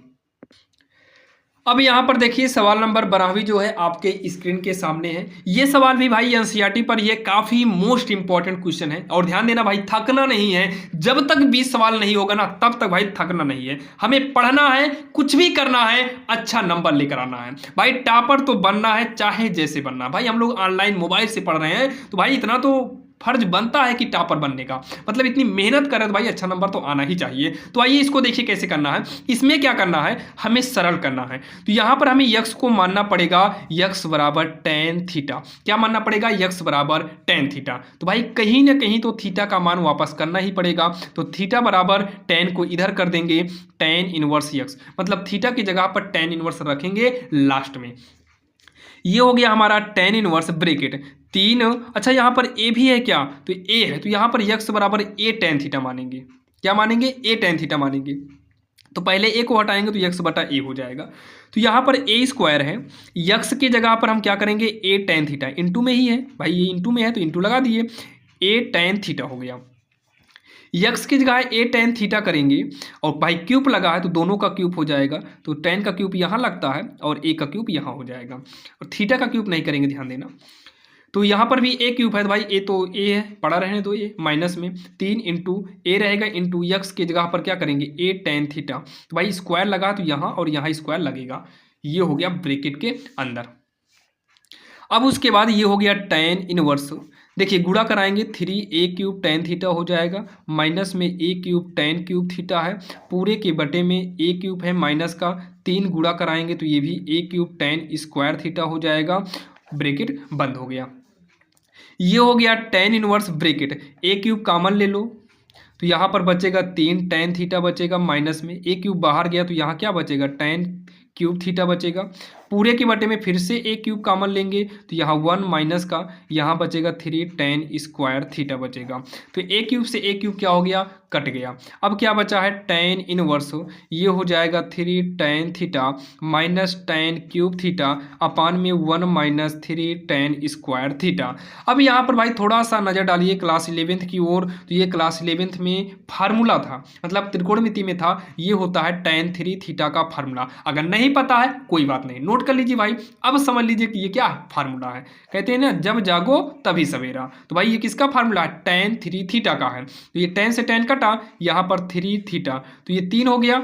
अब यहाँ पर देखिए सवाल नंबर 12वीं जो है आपके स्क्रीन के सामने है। ये सवाल भी भाई एनसीईआरटी पर ये काफी मोस्ट इंपॉर्टेंट क्वेश्चन है और ध्यान देना भाई थकना नहीं है, जब तक 20 सवाल नहीं होगा ना तब तक भाई थकना नहीं है, हमें पढ़ना है, कुछ भी करना है, अच्छा नंबर लेकर आना है भाई, टॉपर तो बनना है चाहे जैसे बनना। भाई हम लोग ऑनलाइन मोबाइल से पढ़ रहे हैं तो भाई इतना तो फर्ज बनता है कि टॉपर बनने का, मतलब इतनी मेहनत करें तो भाई अच्छा नंबर तो आना ही चाहिए। तो आइए इसको देखिए कैसे करना है। इसमें क्या करना है, हमें सरल करना है। तो यहाँ पर हमें यक्स को मानना पड़ेगा यक्स बराबर tan थीटा। क्या मानना पड़ेगा, यक्स बराबर tan थीटा। तो भाई कहीं ना कहीं तो थीटा का मान वापस करना ही पड़ेगा, तो थीटा बराबर tan को इधर कर देंगे tan इनवर्स यक्स, मतलब थीटा की जगह पर tan इनवर्स रखेंगे लास्ट में। ये हो गया हमारा tan इनवर्स ब्रैकेट 3। अच्छा यहाँ पर a भी है क्या, तो a है, तो यहाँ पर यक्स बराबर a tan थीटा मानेंगे। क्या मानेंगे, a tan थीटा मानेंगे। तो पहले a को हटाएंगे तो यक्स बटा a हो जाएगा। तो यहाँ पर a स्क्वायर है, यक्स की जगह पर हम क्या करेंगे a tan थीटा, इंटू में ही है भाई, ये इंटू में है तो इंटू लगा दिए, a tan थीटा हो गया। यक्स की जगह a tan थीटा करेंगे और भाई क्यूब लगा है तो दोनों का क्यूब हो जाएगा, तो tan का क्यूब यहाँ लगता है और a का क्यूब यहाँ हो जाएगा, और थीटा का क्यूब नहीं करेंगे, ध्यान देना। तो यहाँ पर भी a क्यूब है तो भाई a तो a है, पड़ा रहने दो, a माइनस में 3 इंटू a रहेगा इंटू यक्स की जगह पर क्या करेंगे a tan थीटा, तो भाई स्क्वायर लगा तो यहाँ और यहाँ स्क्वायर लगेगा, ये हो गया ब्रैकेट के अंदर। अब उसके बाद ये हो गया tan इनवर्स, देखिए गुणा कराएंगे 3a क्यूब tan थीटा हो जाएगा, माइनस में a cube tan cube theta है, पूरे के बटे में a क्यूब है माइनस का 3 गुणा कराएंगे तो ये भी a cube tan square theta हो जाएगा, ब्रैकेट बंद हो गया। ये हो गया tan inverse bracket, a cube common ले लो तो यहाँ पर बचेगा 3 tan थीटा बचेगा, माइनस में a क्यूब बाहर गया तो यहाँ क्या बचेगा tan क्यूब थीटा बचेगा, पूरे के बटे में फिर से ए क्यूब कॉमन लेंगे तो यहाँ 1 माइनस का यहाँ बचेगा 3 tan स्क्वायर थीटा बचेगा। तो ए क्यूब से ए क्यूब क्या हो गया, कट गया। अब क्या बचा है, tan इनवर्स, ये हो जाएगा 3 tan theta minus tan cube theta upon में 1 माइनस 3 tan स्क्वायर थीटा। अब यहाँ पर भाई थोड़ा सा नज़र डालिए क्लास 11th की ओर, तो ये क्लास 11th में फार्मूला था, मतलब त्रिकोणमिति में था, ये होता है tan 3 थीटा का फार्मूला। अगर नहीं पता है कोई बात नहीं, नोट कर लीजिए भाई। अब समझ लीजिए कि ये क्या फार्मूला है, कहते हैं ना जब जागो तभी सवेरा। तो भाई ये किसका फार्मूला है, tan 3 थीटा का है। तो ये tan से tan कटा, यहाँ पर 3 थीटा, तो ये 3 हो गया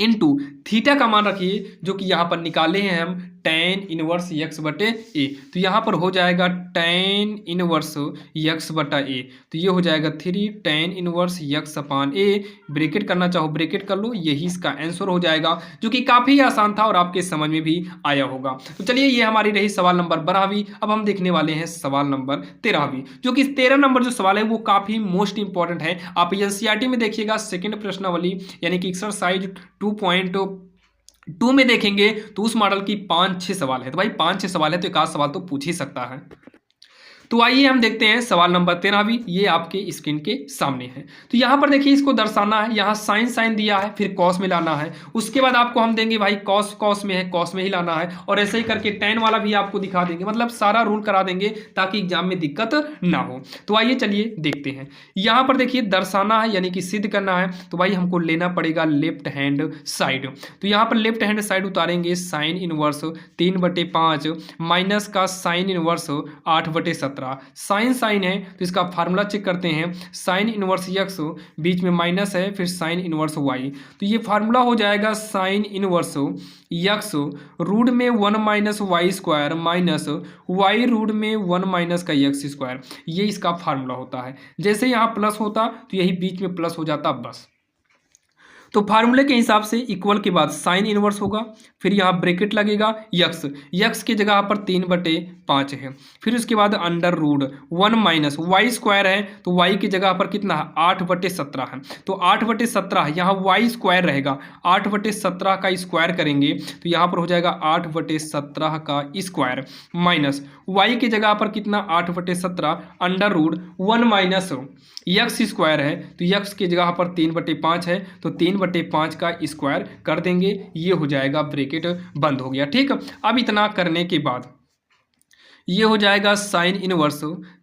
इनटू थीटा का मान रखिए जो कि यहाँ पर निकाले हैं हम tan इनवर्स यक्स बटे ए। तो यहाँ पर हो जाएगा tan इनवर्स यक्स बटा ए, तो ये हो जाएगा 3 tan इनवर्स यक्स अपान ए। ब्रैकेट करना चाहो ब्रैकेट कर लो, यही इसका आंसर हो जाएगा, जो कि काफ़ी आसान था और आपके समझ में भी आया होगा। तो चलिए ये हमारी रही सवाल नंबर 12वीं। अब हम देखने वाले हैं सवाल नंबर 13वीं, जो कि 13 नंबर जो सवाल है वो काफ़ी मोस्ट इंपॉर्टेंट है। आप एनसीईआरटी में देखिएगा सेकेंड प्रश्नावली यानी कि एक्सरसाइज 2.2 में देखेंगे तो उस मॉडल की 5-6 सवाल है। तो भाई 5-6 सवाल है तो एक आध सवाल तो पूछ ही सकता है। तो आइए हम देखते हैं सवाल नंबर 13वीं, ये आपके स्क्रीन के सामने है। तो यहाँ पर देखिए इसको दर्शाना है, यहाँ साइन साइन दिया है, फिर कॉस में लाना है, उसके बाद आपको हम देंगे भाई कॉस कॉस में है, कॉस में ही लाना है, और ऐसे ही करके tan वाला भी आपको दिखा देंगे, मतलब सारा रूल करा देंगे ताकि एग्जाम में दिक्कत ना हो। तो आइए चलिए देखते हैं। यहाँ पर देखिए दर्शाना है यानी कि सिद्ध करना है, तो भाई हमको लेना पड़ेगा लेफ्ट हैंड साइड। तो यहाँ पर लेफ्ट हैंड साइड उतारेंगे साइन इनवर्स 3/5 माइनस का साइन इनवर्स 8/17। साइन साइन है तो इसका फार्मूला चेक करते हैं, साइन इनवर्स यक्स बीच में माइनस है, फिर साइन इनवर्स वाई। तो ये फार्मूला हो जाएगा साइन इनवर्स यक्स रूट में 1 minus Y square minus Y root में 1 माइनस का यक्स स्क्वायर, ये इसका फार्मूला होता है। जैसे यहाँ प्लस होता तो यही बीच में प्लस हो जाता बस। तो फार्मूले के हिसाब से इक्वल के बाद साइन इनवर्स होगा, फिर यहाँ ब्रैकेट लगेगा, यक्स यक्स की जगह पर 3/5 है, फिर उसके बाद under root 1 minus Y square है, तो वाई की जगह पर कितना है 8/17 है, तो 8/17 यहाँ वाई स्क्वायर रहेगा, 8/17 का स्क्वायर करेंगे तो यहाँ पर हो जाएगा 8/17 का स्क्वायर माइनस वाई की जगह पर कितना 8/17 under root 1 minus x square है, तो यक्स की जगह पर 3/5 है, तो 3/5 का स्क्वायर कर देंगे, ये हो जाएगा ब्रैकेट बंद हो गया। ठीक, अब इतना करने के बाद ये हो जाएगा साइन इनवर्स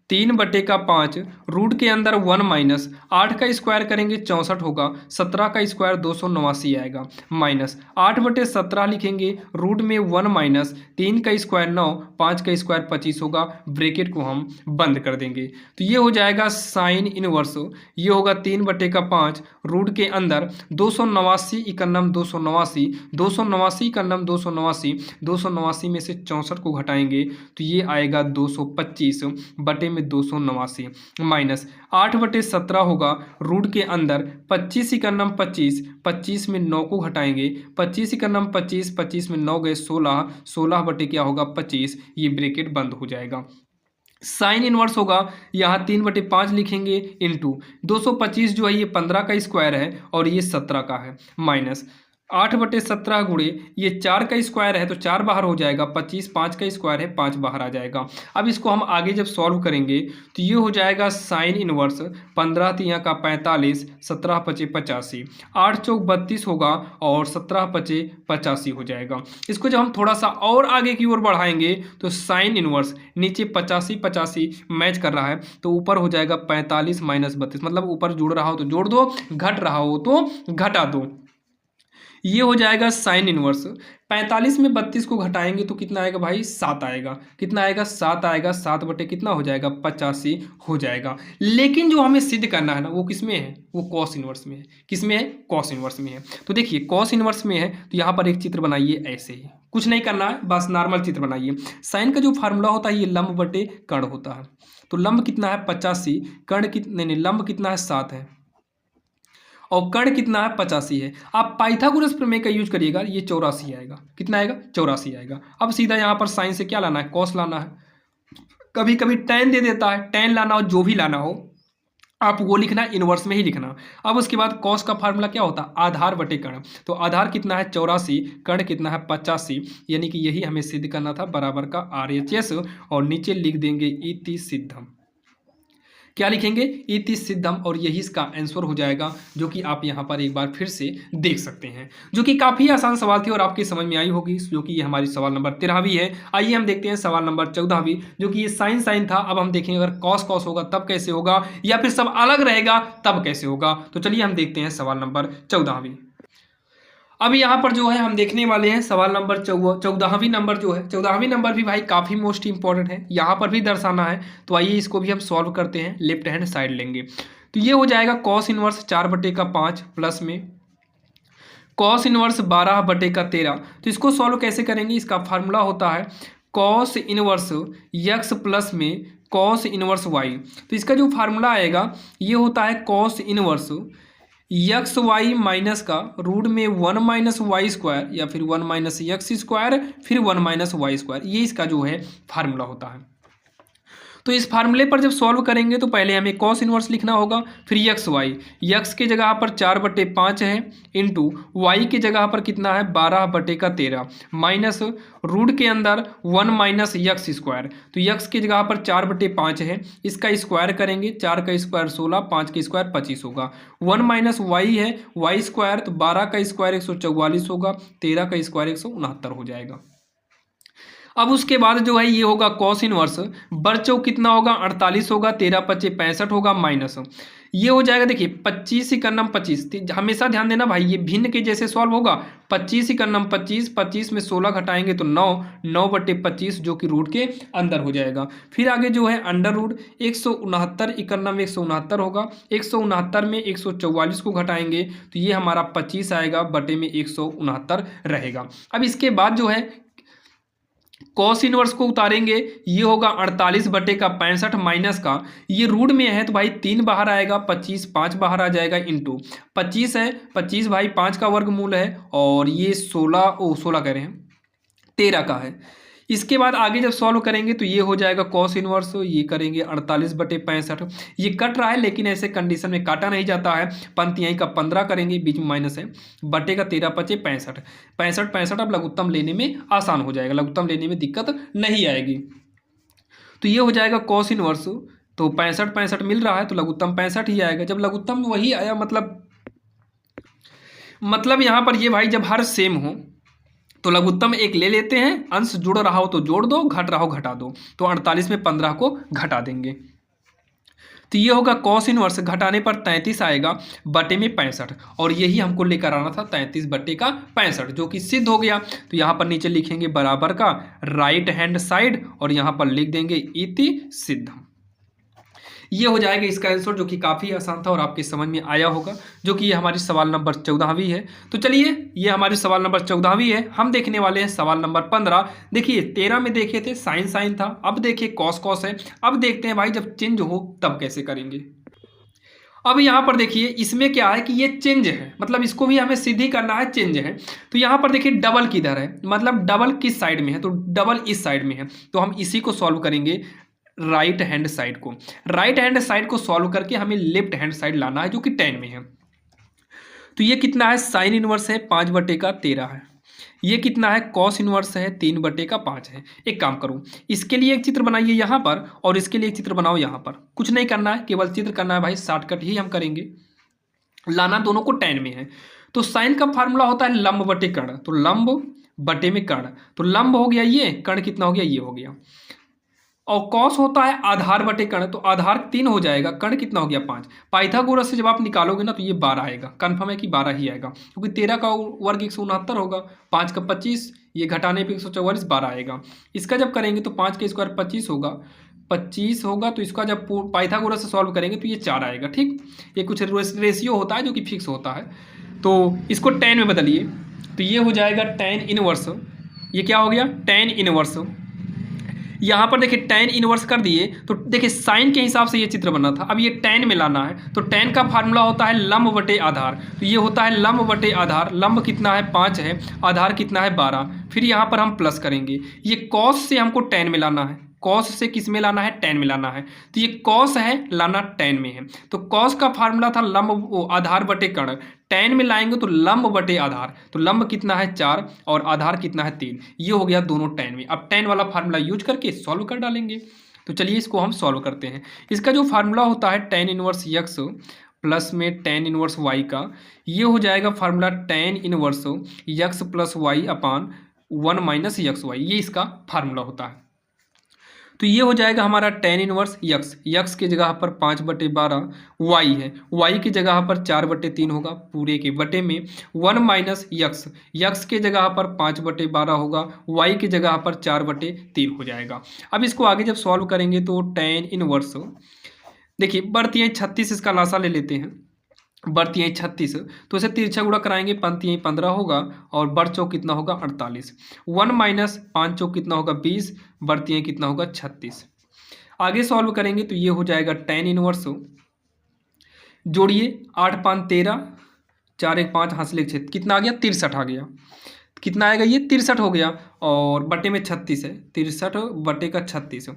3/5 रूट के अंदर 1 माइनस 8 का स्क्वायर करेंगे 64 होगा, 17 का स्क्वायर 289 आएगा, माइनस 8/17 लिखेंगे, रूट में 1 माइनस 3 का स्क्वायर 9, 5 का स्क्वायर 25 होगा, ब्रैकेट को हम बंद कर देंगे। तो ये हो जाएगा साइन इनवर्स, ये होगा 3/5 रूट के अंदर 289 इकन्नम 289, 289 इकन्नम 289, 289 में से 64 को घटाएंगे तो ये आएगा 225 बटे में 289 माइनस 8/17 होगा, रूट के अंदर 25 इकन्नम 25, 25 में 9 को घटाएंगे, 25 इकन्नम 25, 25 में 9 गए 16, 16 बटे क्या होगा 25, ये ब्रैकेट बंद हो जाएगा। साइन इनवर्स होगा यहाँ 3/5 लिखेंगे इंटू 225 जो है ये 15 का स्क्वायर है और ये 17 का है, माइनस 8/17 गुणे ये 4 का स्क्वायर है तो 4 बाहर हो जाएगा, 25 5 का स्क्वायर है 5 बाहर आ जाएगा। अब इसको हम आगे जब सॉल्व करेंगे तो ये हो जाएगा साइन इनवर्स 15 तिया का 45, 17 पचे 85, 8 चौक 32 होगा और 17 पचे 85 हो जाएगा। इसको जब हम थोड़ा सा और आगे की ओर बढ़ाएंगे तो साइन इनवर्स नीचे 85 मैच कर रहा है तो ऊपर हो जाएगा 45 माइनस 32, मतलब ऊपर जुड़ रहा हो तो जोड़ दो, घट रहा हो तो घटा दो। ये हो जाएगा साइन इनवर्स 45 में 32 को घटाएंगे तो कितना आएगा भाई 7 आएगा, कितना आएगा 7 आएगा, 7 बटे कितना हो जाएगा 85 हो जाएगा। लेकिन जो हमें सिद्ध करना है ना वो किस में है, वो कॉस इनवर्स में है। किस में है, कॉस इनवर्स में है। तो देखिए कॉस इनवर्स में है तो यहाँ पर एक चित्र बनाइए, ऐसे ही कुछ नहीं करना है, बस नॉर्मल चित्र बनाइए। साइन का जो फार्मूला होता है ये लंब बटे कर्ण होता है, तो लंब कितना है 85, कर्ण कितने नहीं लंब कितना है 7 है और कर्ण कितना है 85 है। आप पाइथागोरस प्रमेय का यूज करिएगा, ये 84 आएगा, कितना आएगा 84 आएगा। अब सीधा यहाँ पर साइन से क्या लाना है, कॉस लाना है। कभी कभी टैन दे देता है, टैन लाना हो जो भी लाना हो आप वो लिखना, इनवर्स में ही लिखना। अब उसके बाद कॉस का फार्मूला क्या होता है, आधार बटे कर्ण। तो आधार कितना है 84, कर्ण कितना है 85, यानी कि यही हमें सिद्ध करना था, बराबर का RHS, और नीचे लिख देंगे इति सिद्धम। क्या लिखेंगे, इति सिद्धम, और यही इसका आंसर हो जाएगा, जो कि आप यहाँ पर एक बार फिर से देख सकते हैं, जो कि काफ़ी आसान सवाल थी और आपकी समझ में आई होगी, जो कि ये हमारी सवाल नंबर 13वीं है। आइए हम देखते हैं सवाल नंबर 14वीं, जो कि ये साइन साइन था। अब हम देखेंगे अगर कॉस कॉस होगा तब कैसे होगा, या फिर सब अलग रहेगा तब कैसे होगा। तो चलिए हम देखते हैं सवाल नंबर 14वीं। अब यहाँ पर जो है हम देखने वाले हैं सवाल नंबर 14वीं नंबर जो है, 14वीं नंबर भी भाई काफ़ी मोस्ट इंपॉर्टेंट है, यहाँ पर भी दर्शाना है। तो आइए इसको भी हम सॉल्व करते हैं, लेफ्ट हैंड साइड लेंगे। तो ये हो जाएगा कॉस इनवर्स 4/5 प्लस में कॉस इनवर्स 12/13। तो इसको सॉल्व कैसे करेंगे, इसका फार्मूला होता है कॉस इनवर्स यक्स प्लस में कॉस इनवर्स वाई। तो इसका जो फार्मूला आएगा ये होता है cos inverse x Y minus का रूट में 1 माइनस वाई स्क्वायर, या फिर 1 माइनस यक्स स्क्वायर, फिर 1 माइनस वाई स्क्वायर, ये इसका जो है फार्मूला होता है। तो इस फार्मूले पर जब सॉल्व करेंगे तो पहले हमें कॉस इनवर्स लिखना होगा, फिर यक्स वाई, यक्स के जगह पर 4/5 है, इंटू वाई के जगह पर कितना है 12/13, माइनस रूट के अंदर 1 माइनस यक्स स्क्वायर। तो यक्स की जगह पर 4/5 है, इसका स्क्वायर करेंगे, 4 का स्क्वायर 16, 5 का स्क्वायर 25 होगा। 1 माइनस वाई है वाई स्क्वायर, तो 12 का स्क्वायर 144 होगा, 13 का स्क्वायर 169 हो जाएगा। अब उसके बाद जो है ये होगा कॉस इनवर्स, बरचौ कितना होगा 48 होगा, 13×5 65 होगा, माइनस ये हो जाएगा, देखिए 25 इकन्नम 25, हमेशा ध्यान देना भाई ये भिन्न के जैसे सॉल्व होगा। 25 इकन्नम 25, 25 में 16 घटाएंगे तो 9, 9/25 जो कि रूट के अंदर हो जाएगा। फिर आगे जो है अंडर रूट 169 इकन्नम 169 होगा, 169 में 144 को घटाएंगे तो ये हमारा 25 आएगा, बटे में 169 रहेगा। अब इसके बाद जो है कॉस इनवर्स को उतारेंगे, ये होगा 48/65 माइनस का, ये रूट में है तो भाई 3 बाहर आएगा, 25 5 बाहर आ जाएगा, इंटू 25 है, 25 भाई 5 का वर्गमूल है, और ये 16 कह रहे हैं 13 का है। इसके बाद आगे जब सॉल्व करेंगे तो ये हो जाएगा कॉस इनवर्स, ये करेंगे 48/65, ये कट रहा है लेकिन ऐसे कंडीशन में काटा नहीं जाता है, पंक्तियाँ का 15 करेंगे, बीच में माइनस है, बटे का 13×5 65, अब लघुत्तम लेने में आसान हो जाएगा, लघुत्तम लेने में दिक्कत नहीं आएगी। तो ये हो जाएगा कॉस इनवर्स, तो 65 मिल रहा है तो लघुत्तम 65 ही आएगा। जब लघुत्तम वही आया मतलब यहाँ पर ये भाई जब हर सेम हो तो लघुत्तम एक ले लेते हैं, अंश जुड़ रहा हो तो जोड़ दो, घट रहा हो घटा दो, तो 48 में 15 को घटा देंगे। तो ये होगा कॉस इनवर्स, घटाने पर 33 आएगा, बटे में 65, और यही हमको लेकर आना था 33/65, जो कि सिद्ध हो गया। तो यहाँ पर नीचे लिखेंगे बराबर का राइट हैंड साइड, और यहाँ पर लिख देंगे इति सिद्धम। ये हो जाएगा इसका आंसर, जो कि काफ़ी आसान था और आपके समझ में आया होगा, जो कि ये हमारी सवाल नंबर 14वीं है। तो चलिए ये हमारी सवाल नंबर 14वीं है, हम देखने वाले हैं सवाल नंबर 15। देखिए 13 में देखे थे साइन साइन था, अब देखिए कॉस कॉस है। अब देखते हैं भाई जब चेंज हो तब कैसे करेंगे। अब यहाँ पर देखिए इसमें क्या है कि ये चेंज है, मतलब इसको भी हमें सिद्ध ही करना है, चेंज है। तो यहाँ पर देखिए डबल किधर है, मतलब डबल किस साइड में है, तो डबल इस साइड में है, तो हम इसी को सॉल्व करेंगे राइट हैंड साइड को। राइट हैंड साइड को सॉल्व करके हमें लेफ्ट हैंड साइड लाना है, जो कि 10 में है। तो ये कितना है साइन इनवर्स है 5/13 है, ये कितना है कॉस इनवर्स है 3/5 है। एक काम करो, इसके लिए एक चित्र बनाइए यहाँ पर, और इसके लिए एक चित्र बनाओ यहाँ पर। कुछ नहीं करना है, केवल चित्र करना है भाई, शॉर्टकट ही हम करेंगे। लाना दोनों को 10 में है। तो साइन का फार्मूला होता है लंब बटे कर्ण, तो लंब बटे में कर्ण, तो लंब हो गया ये, कर्ण कितना हो गया ये हो गया। और कॉस होता है आधार बटे कर्ण, तो आधार 3 हो जाएगा, कर्ण कितना हो गया 5। पाइथागोरस से जब आप निकालोगे ना तो ये 12 आएगा, कन्फर्म है कि 12 ही आएगा, क्योंकि 13 का वर्ग 169 होगा, 5 का 25, ये घटाने पे 144, 12 आएगा। इसका जब करेंगे तो 5 का स्क्वायर 25 होगा, 25 होगा, तो इसका जब पाइथागोरस से सॉल्व करेंगे तो ये 4 आएगा। ठीक, ये कुछ रेशियो होता है जो कि फिक्स होता है, तो इसको 10 में बदलिए, तो ये हो जाएगा tan इनवर्स। ये क्या हो गया tan इनवर्स। यहाँ पर देखिए tan इनवर्स कर दिए, तो देखिए साइन के हिसाब से ये चित्र बनना था, अब ये tan में लाना है। तो tan का फार्मूला होता है लंब बटे आधार, तो ये होता है लंब बटे आधार, लंब कितना है 5 है, आधार कितना है 12, फिर यहाँ पर हम प्लस करेंगे। ये cos से हमको tan में लाना है, कॉस से किस में लाना है, tan में लाना है। तो ये कॉस है, लाना tan में है। तो कॉस का फार्मूला था लंब आधार बटे कर्ण, tan में लाएंगे तो लंब बटे आधार। तो लंब कितना है 4 और आधार कितना है 3, ये हो गया दोनों tan में। अब tan वाला फार्मूला यूज करके सॉल्व कर डालेंगे। तो चलिए इसको हम सॉल्व करते हैं। इसका जो फार्मूला होता है tan इनवर्स x प्लस में tan इनवर्स y का, ये हो जाएगा formula tan inverse x plus y upon 1 minus x y, ये इसका फार्मूला होता है। तो ये हो जाएगा हमारा tan इनवर्स x की जगह पर 5/12 y है, y की जगह पर 4/3 होगा पूरे के बटे में 1 माइनस x के जगह पर 5/12 होगा, y की जगह पर 4/3 हो जाएगा। अब इसको आगे जब सॉल्व करेंगे तो tan इनवर्स, देखिए बढ़ती है 36, इसका लासा ले लेते हैं, बढ़ती है 36 तो इसे तिरछा गुणा कराएंगे, पंती है 15 होगा और बढ़ चौक कितना होगा 48, 1 माइनस 5 चौक कितना होगा 20, बढ़ती है कितना होगा 36। आगे सॉल्व करेंगे तो ये हो जाएगा tan इनवर्स, जोड़िए 8 5 13, 4 1 5 हासिल 1 6, कितना आ गया 63 आ गया। कितना आएगा ये 63 हो गया और बटे में 36 है, 63 बटे का 36,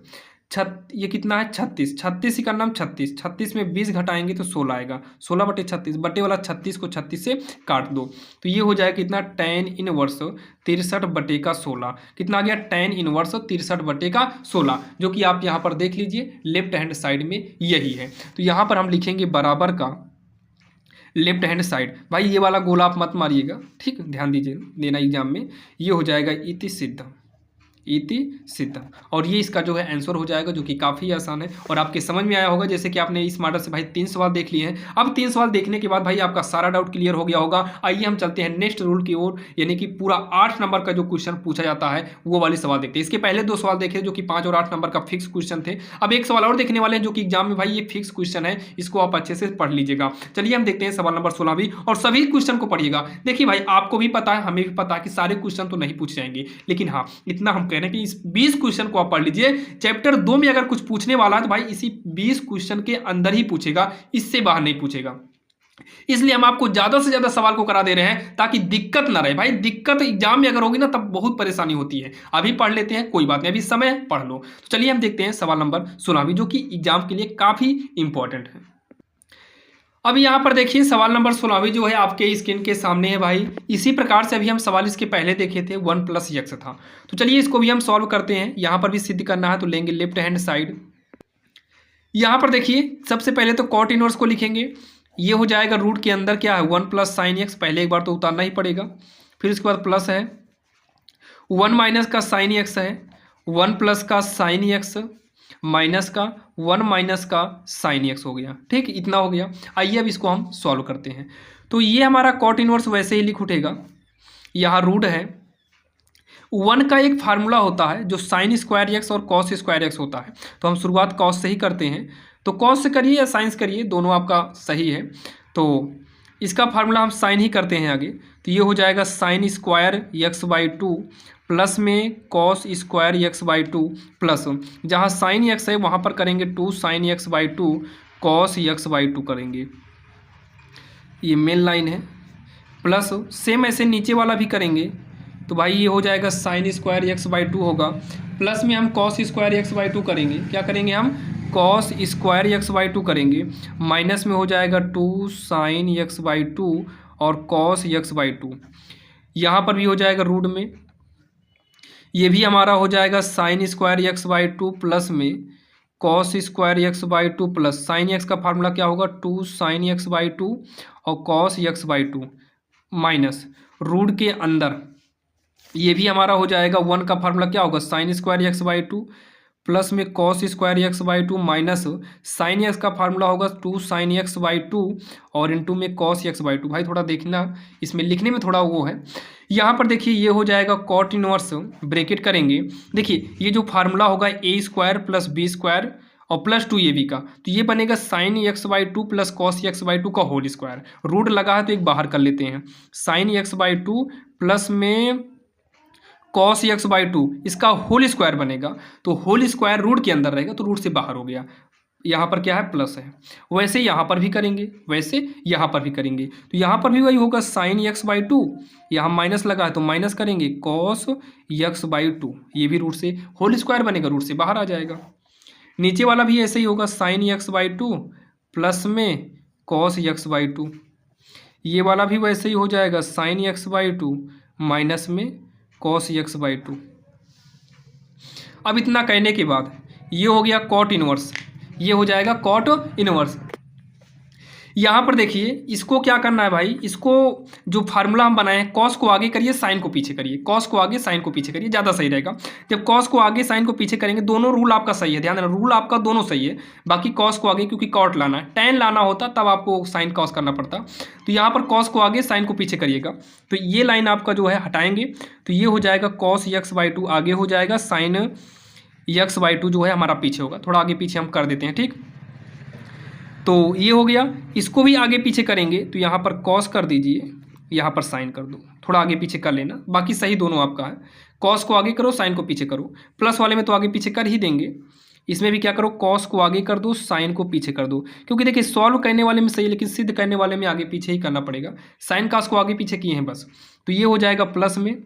ये कितना है 36, 36 का नाम 36, 36 में 20 घटाएंगे तो 16 आएगा, 16 बटे 36, बटे वाला 36 को 36 से काट दो तो ये हो जाएगा कितना tan इनवर्स 63 बटे का 16, कितना आ गया tan इनवर्स 63 बटे का 16, जो कि आप यहाँ पर देख लीजिए लेफ्ट हैंड साइड में यही है। तो यहाँ पर हम लिखेंगे बराबर का लेफ्ट हैंड साइड, भाई ये वाला गोला आप मत मारिएगा, ठीक, ध्यान दीजिए देना एग्जाम में, ये हो जाएगा इति सिद्ध और ये इसका जो है आंसर हो जाएगा, जो कि काफ़ी आसान है और आपके समझ में आया होगा। जैसे कि आपने इस मॉडल से भाई 3 सवाल देख लिए हैं। अब 3 सवाल देखने के बाद भाई आपका सारा डाउट क्लियर हो गया होगा। आइए हम चलते हैं नेक्स्ट रूल की ओर, यानी कि पूरा 8 नंबर का जो क्वेश्चन पूछा जाता है वो वाले सवाल देखते हैं। इसके पहले 2 सवाल देखे जो कि 5 और 8 नंबर का फिक्स क्वेश्चन थे। अब एक सवाल और देखने वाले हैं जो कि एग्जाम में भाई ये फिक्स क्वेश्चन है, इसको आप अच्छे से पढ़ लीजिएगा। चलिए हम देखते हैं सवाल नंबर 16 भी, और सभी क्वेश्चन को पढ़िएगा। देखिए भाई आपको भी पता है, हमें भी पता है कि सारे क्वेश्चन तो नहीं पूछे जाएंगे, लेकिन हाँ इतना हम कह रहे हैं कि इस 20 क्वेश्चन को आप पढ़ लीजिए। चैप्टर 2 में अगर कुछ पूछने वाला है तो भाई इसी 20 क्वेश्चन के अंदर ही पूछेगा, इससे बाहर नहीं पूछेगा। इसलिए हम आपको ज्यादा से ज्यादा सवाल को करा दे रहे हैं ताकि दिक्कत ना रहे। भाई दिक्कत एग्जाम में अगर होगी ना तब बहुत परेशानी होती है। अभी पढ़ लेते हैं, कोई बात नहीं, अभी समय है, पढ़ लो। तो चलिए हम देखते हैं सवाल नंबर 16 जो कि एग्जाम के लिए काफी इंपॉर्टेंट है। अब यहाँ पर देखिए सवाल नंबर 16 जो है आपके स्क्रीन के सामने है भाई। इसी प्रकार से अभी हम सवाल इसके पहले देखे थे, 1 प्लस x था। तो चलिए इसको भी हम सॉल्व करते हैं। यहाँ पर भी सिद्ध करना है तो लेंगे लेफ्ट हैंड साइड। यहाँ पर देखिए सबसे पहले तो कॉट इनवर्स को लिखेंगे, ये हो जाएगा रूट के अंदर क्या है 1 प्लस साइन एक्स, पहले एक बार तो उतारना ही पड़ेगा। फिर उसके बाद प्लस है 1 माइनस का साइन एक्स है, 1 प्लस का साइन एक्स माइनस का 1 माइनस का साइन एक्स हो गया। ठीक, इतना हो गया। आइए अब इसको हम सॉल्व करते हैं। तो ये हमारा कॉट इनवर्स वैसे ही लिख उठेगा। यहाँ रूट है 1 का एक फार्मूला होता है जो साइन स्क्वायर एक्स और कॉस स्क्वायर एक्स होता है। तो हम शुरुआत कॉस से ही करते हैं। तो कॉस से करिए या साइन से करिए, दोनों आपका सही है। तो इसका फार्मूला हम साइन ही करते हैं आगे। तो ये हो जाएगा sine square x by 2 plus में cos square x by 2 plus जहाँ साइन एक्स है वहाँ पर करेंगे 2 sine x by 2 cos x by 2 करेंगे, ये मेन लाइन है। प्लस सेम ऐसे नीचे वाला भी करेंगे तो भाई ये हो जाएगा साइन स्क्वायर एक्स बाई 2 होगा, प्लस में हम कॉस स्क्वायर एक्स बाई 2 करेंगे। क्या करेंगे हम कॉस स्क्वायर एक्स बाई 2 करेंगे, माइनस में हो जाएगा 2 साइन एक्स बाई 2 और कॉस एक्स बाई 2। यहाँ पर भी हो जाएगा रूट में, ये भी हमारा हो जाएगा sine square x by 2 plus में cos square x by 2 plus sine x का फार्मूला क्या होगा 2 साइन एक्स बाई 2 और cos x by 2 minus root के अंदर ये भी हमारा हो जाएगा 1 का फार्मूला क्या होगा sine square x by 2 plus में cos square x by 2 minus sine x का फार्मूला होगा 2 साइन एक्स बाई 2 और इनटू में कॉस एक्स बाई 2। भाई थोड़ा देखना, इसमें लिखने में थोड़ा वो है। यहाँ पर देखिए ये हो जाएगा कॉट इनवर्स, ब्रैकेट करेंगे। देखिए ये जो फार्मूला होगा ए स्क्वायर प्लस बी स्क्वायर और प्लस 2 ए बी का, तो ये बनेगा sign x by 2 plus cos x by 2 का होल स्क्वायर। रूट लगा है तो एक बाहर कर लेते हैं, साइन एक्स बाई 2 प्लस में कॉस एक्स बाई 2 इसका होल स्क्वायर बनेगा। तो होल स्क्वायर रूट के अंदर रहेगा तो रूट से बाहर हो गया, यहाँ पर क्या है प्लस है, वैसे यहाँ पर भी करेंगे, वैसे यहाँ पर भी करेंगे। तो यहाँ पर भी वही होगा साइन एक्स बाई टू, यहाँ माइनस लगा है तो माइनस करेंगे कॉस एक्स बाई टू, ये भी रूट से होल स्क्वायर बनेगा, रूट से बाहर आ जाएगा। नीचे वाला भी ऐसे ही होगा sign x by two plus में कॉस एक्स बाई टू, ये वाला भी वैसे ही हो जाएगा sign x by to minus में कॉस एक्स बाई टू। अब इतना कहने के बाद ये हो गया कॉट इनवर्स, ये हो जाएगा कॉट इनवर्स। यहाँ पर देखिए इसको क्या करना है भाई, इसको जो फार्मूला हम बनाए हैं कॉस को आगे करिए साइन को पीछे करिए, कॉस को आगे साइन को पीछे करिए, ज़्यादा सही रहेगा। जब कॉस को आगे साइन को पीछे करेंगे दोनों रूल आपका सही है, ध्यान देना रूल आपका दोनों सही है, बाकी कॉस को आगे क्योंकि कॉट लाना है, टैन लाना होता तब आपको साइन कॉस करना पड़ता। तो यहाँ पर कॉस को आगे साइन को पीछे करिएगा, तो ये लाइन आपका जो है हटाएंगे तो ये हो जाएगा कॉस एक्स बाई टू आगे हो जाएगा, साइन एक्स बाई टू जो है हमारा पीछे होगा, थोड़ा आगे पीछे हम कर देते हैं, ठीक। तो ये हो गया, इसको भी आगे पीछे करेंगे तो यहाँ पर कॉस कर दीजिए, यहाँ पर साइन कर दो, थोड़ा आगे पीछे कर लेना, बाकी सही दोनों आपका है। कॉस को आगे करो साइन को पीछे करो, प्लस वाले में तो आगे पीछे कर ही देंगे, इसमें भी क्या करो कॉस को आगे कर दो साइन को पीछे कर दो, क्योंकि देखिए सॉल्व करने वाले में सही है लेकिन सिद्ध करने वाले में आगे पीछे ही करना पड़ेगा। साइन कॉस को आगे पीछे किए हैं बस, तो ये हो जाएगा प्लस में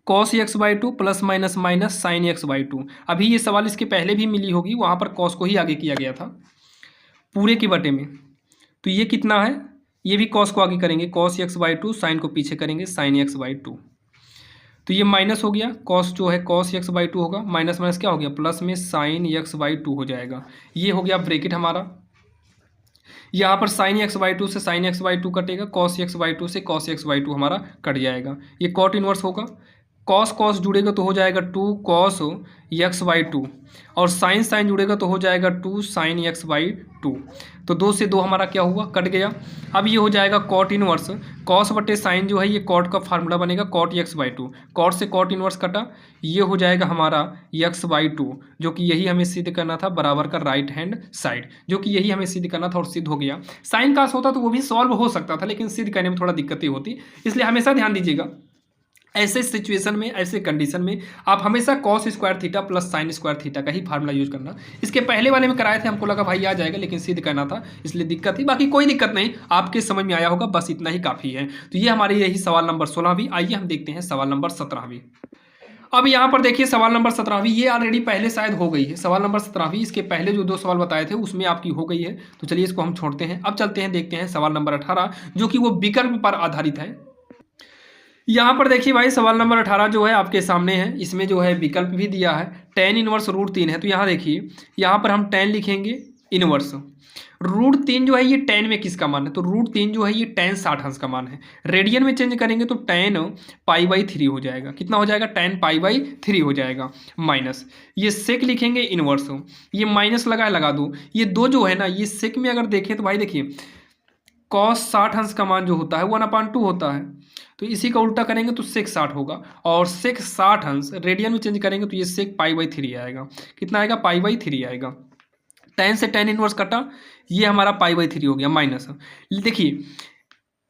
cos x by two plus minus minus sine x by to. अभी ये सवाल इसके पहले भी मिली होगी, वहाँ पर कॉस को ही आगे किया गया था पूरे के बटे में। तो ये कितना है, ये भी कॉस को आगे करेंगे cos x by two, sine को पीछे करेंगे साइन एक्स बाई टू, तो ये माइनस हो गया, कॉस जो है कॉस एक्स बाई टू होगा, माइनस माइनस क्या हो गया प्लस में साइन एक्स बाई टू हो जाएगा। ये हो गया ब्रैकेट हमारा, यहाँ पर साइन एक्स बाई टू से साइन एक्स बाई टू कटेगा, कॉस एक्स बाई टू से कॉस एक्स बाई टू हमारा कट जाएगा, ये कॉट इनवर्स होगा। कॉस कॉस जुड़ेगा तो हो जाएगा two cos x by two, और साइन साइन जुड़ेगा तो हो जाएगा two sine x by two. तो दो से दो हमारा क्या हुआ कट गया। अब ये हो जाएगा कॉट इनवर्स, कॉस बटे साइन जो है ये कॉट का फार्मूला बनेगा cot x by two, cot से कॉट इनवर्स कटा, ये हो जाएगा हमारा एक्स बाई टू, जो कि यही हमें सिद्ध करना था बराबर का राइट हैंड साइड, जो कि यही हमें सिद्ध करना था और सिद्ध हो गया। साइन कास होता तो वो भी सॉल्व हो सकता था लेकिन सिद्ध करने में थोड़ा दिक्कतें होती, इसलिए हमेशा ध्यान दीजिएगा ऐसे सिचुएशन में, ऐसे कंडीशन में आप हमेशा cos square theta plus sine square theta का ही फार्मूला यूज करना। इसके पहले वाले में कराए थे, हमको लगा भाई आ जाएगा लेकिन सिद्ध करना था इसलिए दिक्कत थी, बाकी कोई दिक्कत नहीं, आपके समझ में आया होगा, बस इतना ही काफ़ी है। तो ये हमारे यही सवाल नंबर 16 भी। आइए हम देखते हैं सवाल नंबर 17 भी। अब यहाँ पर देखिए सवाल नंबर 17 भी, ये ऑलरेडी पहले शायद हो गई है, सवाल नंबर 17 भी इसके पहले जो दो सवाल बताए थे उसमें आपकी हो गई है, तो चलिए इसको हम छोड़ते हैं। अब चलते हैं देखते हैं सवाल नंबर 18 जो कि वो विकल्प पर आधारित है। यहाँ पर देखिए भाई सवाल नंबर 18 जो है आपके सामने है, इसमें जो है विकल्प भी दिया है, टेन इनवर्स रूट 3 है। तो यहाँ देखिए यहाँ पर हम टेन लिखेंगे इनवर्स रूट 3 जो है ये टेन में किसका मान है, तो रूट 3 जो है ये टेन 60 अंश का मान है। रेडियन में चेंज करेंगे तो टेन पाई बाई 3 हो जाएगा, कितना हो जाएगा टेन पाई बाई 3 हो जाएगा, माइनस ये सेक लिखेंगे इनवर्स, ये माइनस लगा दो, ये दो जो है ना ये सेक में अगर देखें तो भाई देखिए कॉस 60 अंश का मान जो होता है 1/2 होता है, तो इसी का उल्टा करेंगे तो सेक 60 होगा, और सेक 60 अंश रेडियन में चेंज करेंगे तो ये सेक पाई बाई 3 आएगा, कितना आएगा पाई बाई 3 आएगा। टेन से टेन इनवर्स कटा, ये हमारा पाई बाई 3 हो गया माइनस। देखिए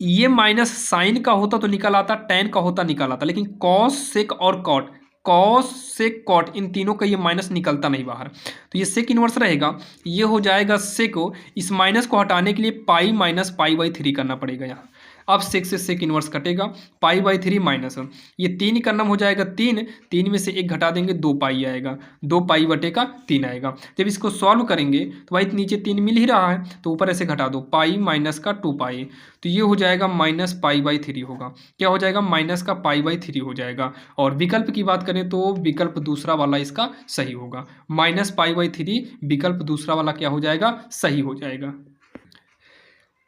ये माइनस साइन का होता तो निकल आता, टेन का होता निकल आता, लेकिन कॉस सेक और कॉट, कॉस सेक कॉट इन तीनों का ये माइनस निकलता नहीं बाहर, तो ये सेक इनवर्स रहेगा, ये हो जाएगा सेक, इस माइनस को हटाने के लिए पाई माइनस पाई बाई 3 करना पड़ेगा यहाँ। अब सेक से सेक इनवर्स कटेगा, पाई बाई 3 माइनस, ये 3 का नम हो जाएगा 3, 3 में से 1 घटा देंगे 2 पाई आएगा, 2 पाई बटे का 3 आएगा। जब इसको सॉल्व करेंगे तो भाई नीचे 3 मिल ही रहा है तो ऊपर ऐसे घटा दो, पाई माइनस का 2 पाई, तो ये हो जाएगा माइनस पाई बाई 3 होगा, क्या हो जाएगा माइनस का पाई बाई 3 हो जाएगा। और विकल्प की बात करें तो विकल्प दूसरा वाला इसका सही होगा, माइनस पाई बाई 3 विकल्प दूसरा वाला क्या हो जाएगा सही हो जाएगा।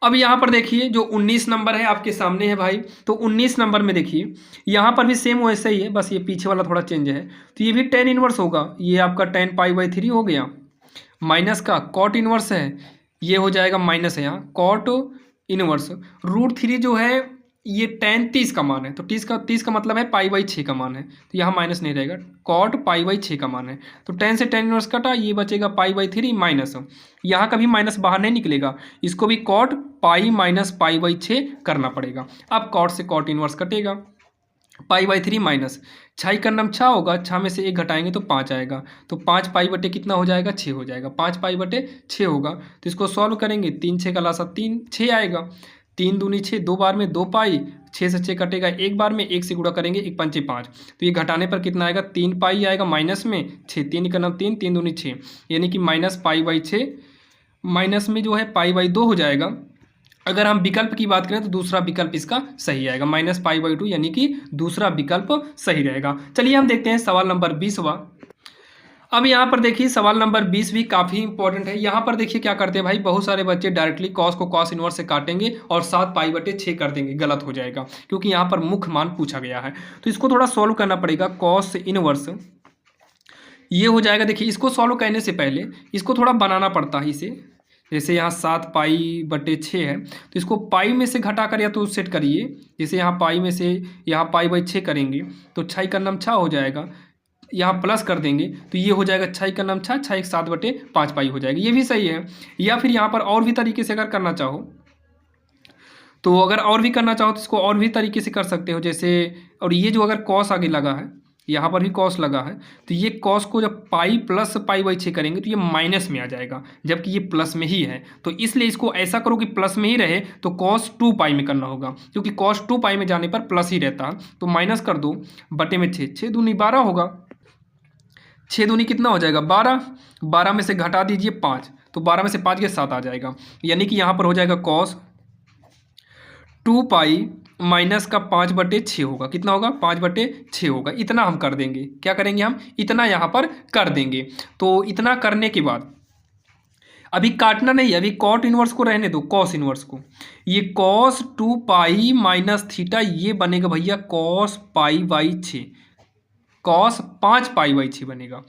अब यहाँ पर देखिए जो 19 नंबर है आपके सामने है भाई, तो 19 नंबर में देखिए यहाँ पर भी सेम वैसे ही है, बस ये पीछे वाला थोड़ा चेंज है, तो ये भी टेन इनवर्स होगा, ये आपका टेन पाई बाई 3 हो गया, माइनस का कॉट इनवर्स है, ये हो जाएगा माइनस है यहाँ कॉट इनवर्स रूट 3 जो है ये टेन 30 का मान है, तो 30 का मतलब है पाई बाई 6 का मान है, तो यहाँ माइनस नहीं रहेगा, कॉट पाई बाई 6 का मान है, तो 10 से 10 इनवर्स कटा, ये बचेगा पाई बाई 3 माइनस, यहाँ का भी माइनस बाहर नहीं निकलेगा, इसको भी cot pi minus pi by 6 करना पड़ेगा। अब कॉट से कॉट इनवर्स कटेगा, पाई/3 माइनस 6 का नम 6 होगा, 6 में से 1 घटाएंगे तो 5 आएगा, तो 5 पाई बटे कितना हो जाएगा, 6 हो जाएगा, 5 पाई बटे 6 होगा। तो इसको सॉल्व करेंगे, 3 6 का लासा 3 6 आएगा, 3 दूनी 6, 2 बार में 2 पाई, 6 से 6 कटेगा एक बार में, 1 से गुणा करेंगे, 1 पंचे 5, तो ये घटाने पर कितना आएगा, 3 पाई आएगा माइनस में 6, 3 का नम 3, 3 दूनी 6, यानी कि माइनस पाई/6 माइनस में जो है पाई/2 हो जाएगा। अगर हम विकल्प की बात करें तो दूसरा विकल्प इसका सही आएगा, माइनस पाई/2, यानी कि दूसरा विकल्प सही रहेगा। चलिए हम देखते हैं सवाल नंबर 20वां। अब यहाँ पर देखिए सवाल नंबर 20 भी काफ़ी इंपॉर्टेंट है। यहाँ पर देखिए क्या करते हैं भाई, बहुत सारे बच्चे डायरेक्टली कॉस को कॉस इनवर्स से काटेंगे और 7 पाई/6 कर देंगे, गलत हो जाएगा क्योंकि यहाँ पर मुख्य मान पूछा गया है। तो इसको थोड़ा सॉल्व करना पड़ेगा। कॉस इनवर्स ये हो जाएगा, देखिए इसको सॉल्व करने से पहले इसको थोड़ा बनाना पड़ता है इसे, जैसे यहाँ 7 पाई/6 है तो इसको पाई में से घटा कर या तो सेट करिए, जैसे यहाँ पाई में से यहाँ पाई/6 करेंगे तो 6 का नम 6 हो जाएगा, यहाँ प्लस कर देंगे तो ये हो जाएगा 6 का नम 6, 6 एक 7/5 पाई हो जाएगा, ये भी सही है। या फिर यहाँ पर और भी तरीके से अगर करना चाहो तो अगर और भी करना चाहो तो इसको और भी तरीके से कर सकते हो, जैसे और ये जो अगर कॉस आगे लगा है, यहाँ पर भी कॉस लगा है, तो ये कॉस को जब पाई प्लस पाई/6 करेंगे तो ये माइनस में आ जाएगा, जबकि ये प्लस में ही है। तो इसलिए इसको ऐसा करो कि प्लस में ही रहे, तो कॉस 2 पाई में करना होगा, क्योंकि कॉस 2 पाई में जाने पर प्लस ही रहता है। तो माइनस कर दो, बटे में 6, 6 दूनी 12 होगा, 6 दूनी कितना हो जाएगा 12, 12 में से घटा दीजिए 5, तो 12 में से 5 के 7 आ जाएगा, यानी कि यहाँ पर हो जाएगा कॉस 2 पाई माइनस का 5/6 होगा, कितना होगा 5/6 होगा। इतना हम कर देंगे, क्या करेंगे हम, इतना यहाँ पर कर देंगे। तो इतना करने के बाद अभी काटना नहीं, अभी कॉट इनवर्स को रहने दो, कॉस इनवर्स को, ये कॉस 2 पाई माइनस थीटा ये बनेगा भैया कॉस पाई/6, कॉस 5 पाई/6 बनेगा।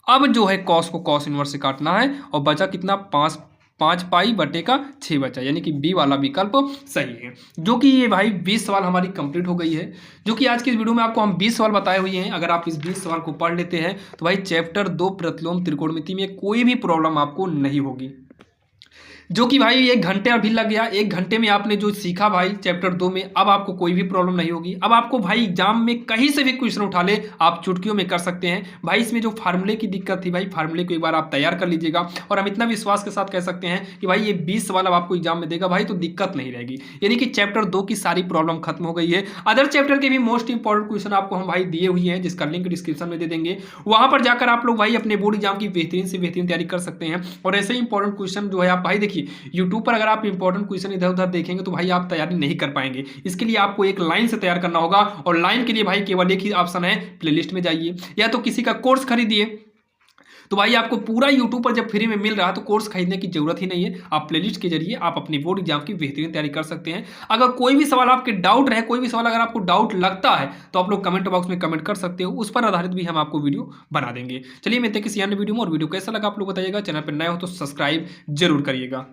अब जो है कॉस को कॉस इनवर्स से काटना है और बचा कितना 5 पाई/6 बचा, यानी कि बी वाला विकल्प सही है। जो कि ये भाई 20 सवाल हमारी कंप्लीट हो गई है, जो कि आज की इस वीडियो में आपको हम 20 सवाल बताए हुए हैं। अगर आप इस 20 सवाल को पढ़ लेते हैं तो भाई चैप्टर 2 प्रतिलोम त्रिकोणमिति में कोई भी प्रॉब्लम आपको नहीं होगी। जो कि भाई 1 घंटे अभी लग गया, 1 घंटे में आपने जो सीखा भाई चैप्टर 2 में, अब आपको कोई भी प्रॉब्लम नहीं होगी। अब आपको भाई एग्जाम में कहीं से भी क्वेश्चन उठा ले आप चुटकियों में कर सकते हैं। भाई इसमें जो फार्मूले की दिक्कत थी भाई, फार्मूले को एक बार आप तैयार कर लीजिएगा और हम इतना विश्वास के साथ कह सकते हैं कि भाई ये 20 सवाल अब आपको एग्जाम में देगा भाई, तो दिक्कत नहीं रहेगी। यानी कि चैप्टर 2 की सारी प्रॉब्लम खत्म हो गई है। अदर चैप्टर के भी मोस्ट इंपॉर्टेंट क्वेश्चन आपको हम भाई दिए हुए हैं, जिसका लिंक डिस्क्रिप्शन में दे देंगे। वहां पर जाकर आप लोग भाई अपने बोर्ड एग्जाम की बेहतरीन से बेहतरीन तैयारी कर सकते हैं। और ऐसे इंपॉर्टेंट क्वेश्चन जो है आप भाई देखिए यूट्यूब पर अगर आप इंपॉर्टेंट क्वेश्चन इधर उधर देखेंगे तो भाई आप तैयारी नहीं कर पाएंगे। इसके लिए आपको एक लाइन से तैयार करना होगा और लाइन के लिए भाई केवल एक ही ऑप्शन है, प्लेलिस्ट में जाइए या तो किसी का कोर्स खरीदिए। तो भाई आपको पूरा यूट्यूब पर जब फ्री में मिल रहा है तो कोर्स खरीदने की जरूरत ही नहीं है। आप प्लेलिस्ट के जरिए आप अपनी बोर्ड एग्जाम की बेहतरीन तैयारी कर सकते हैं। अगर कोई भी सवाल आपके डाउट रहे, कोई भी सवाल अगर आपको डाउट लगता है तो आप लोग कमेंट बॉक्स में कमेंट कर सकते हो, उस पर आधारित भी हम आपको वीडियो बना देंगे। चलिए मिलते हैं किसी अन्य वीडियो में, और वीडियो कैसा लगा आप लोग बताइएगा। चैनल पर नए हो तो सब्सक्राइब जरूर करिएगा।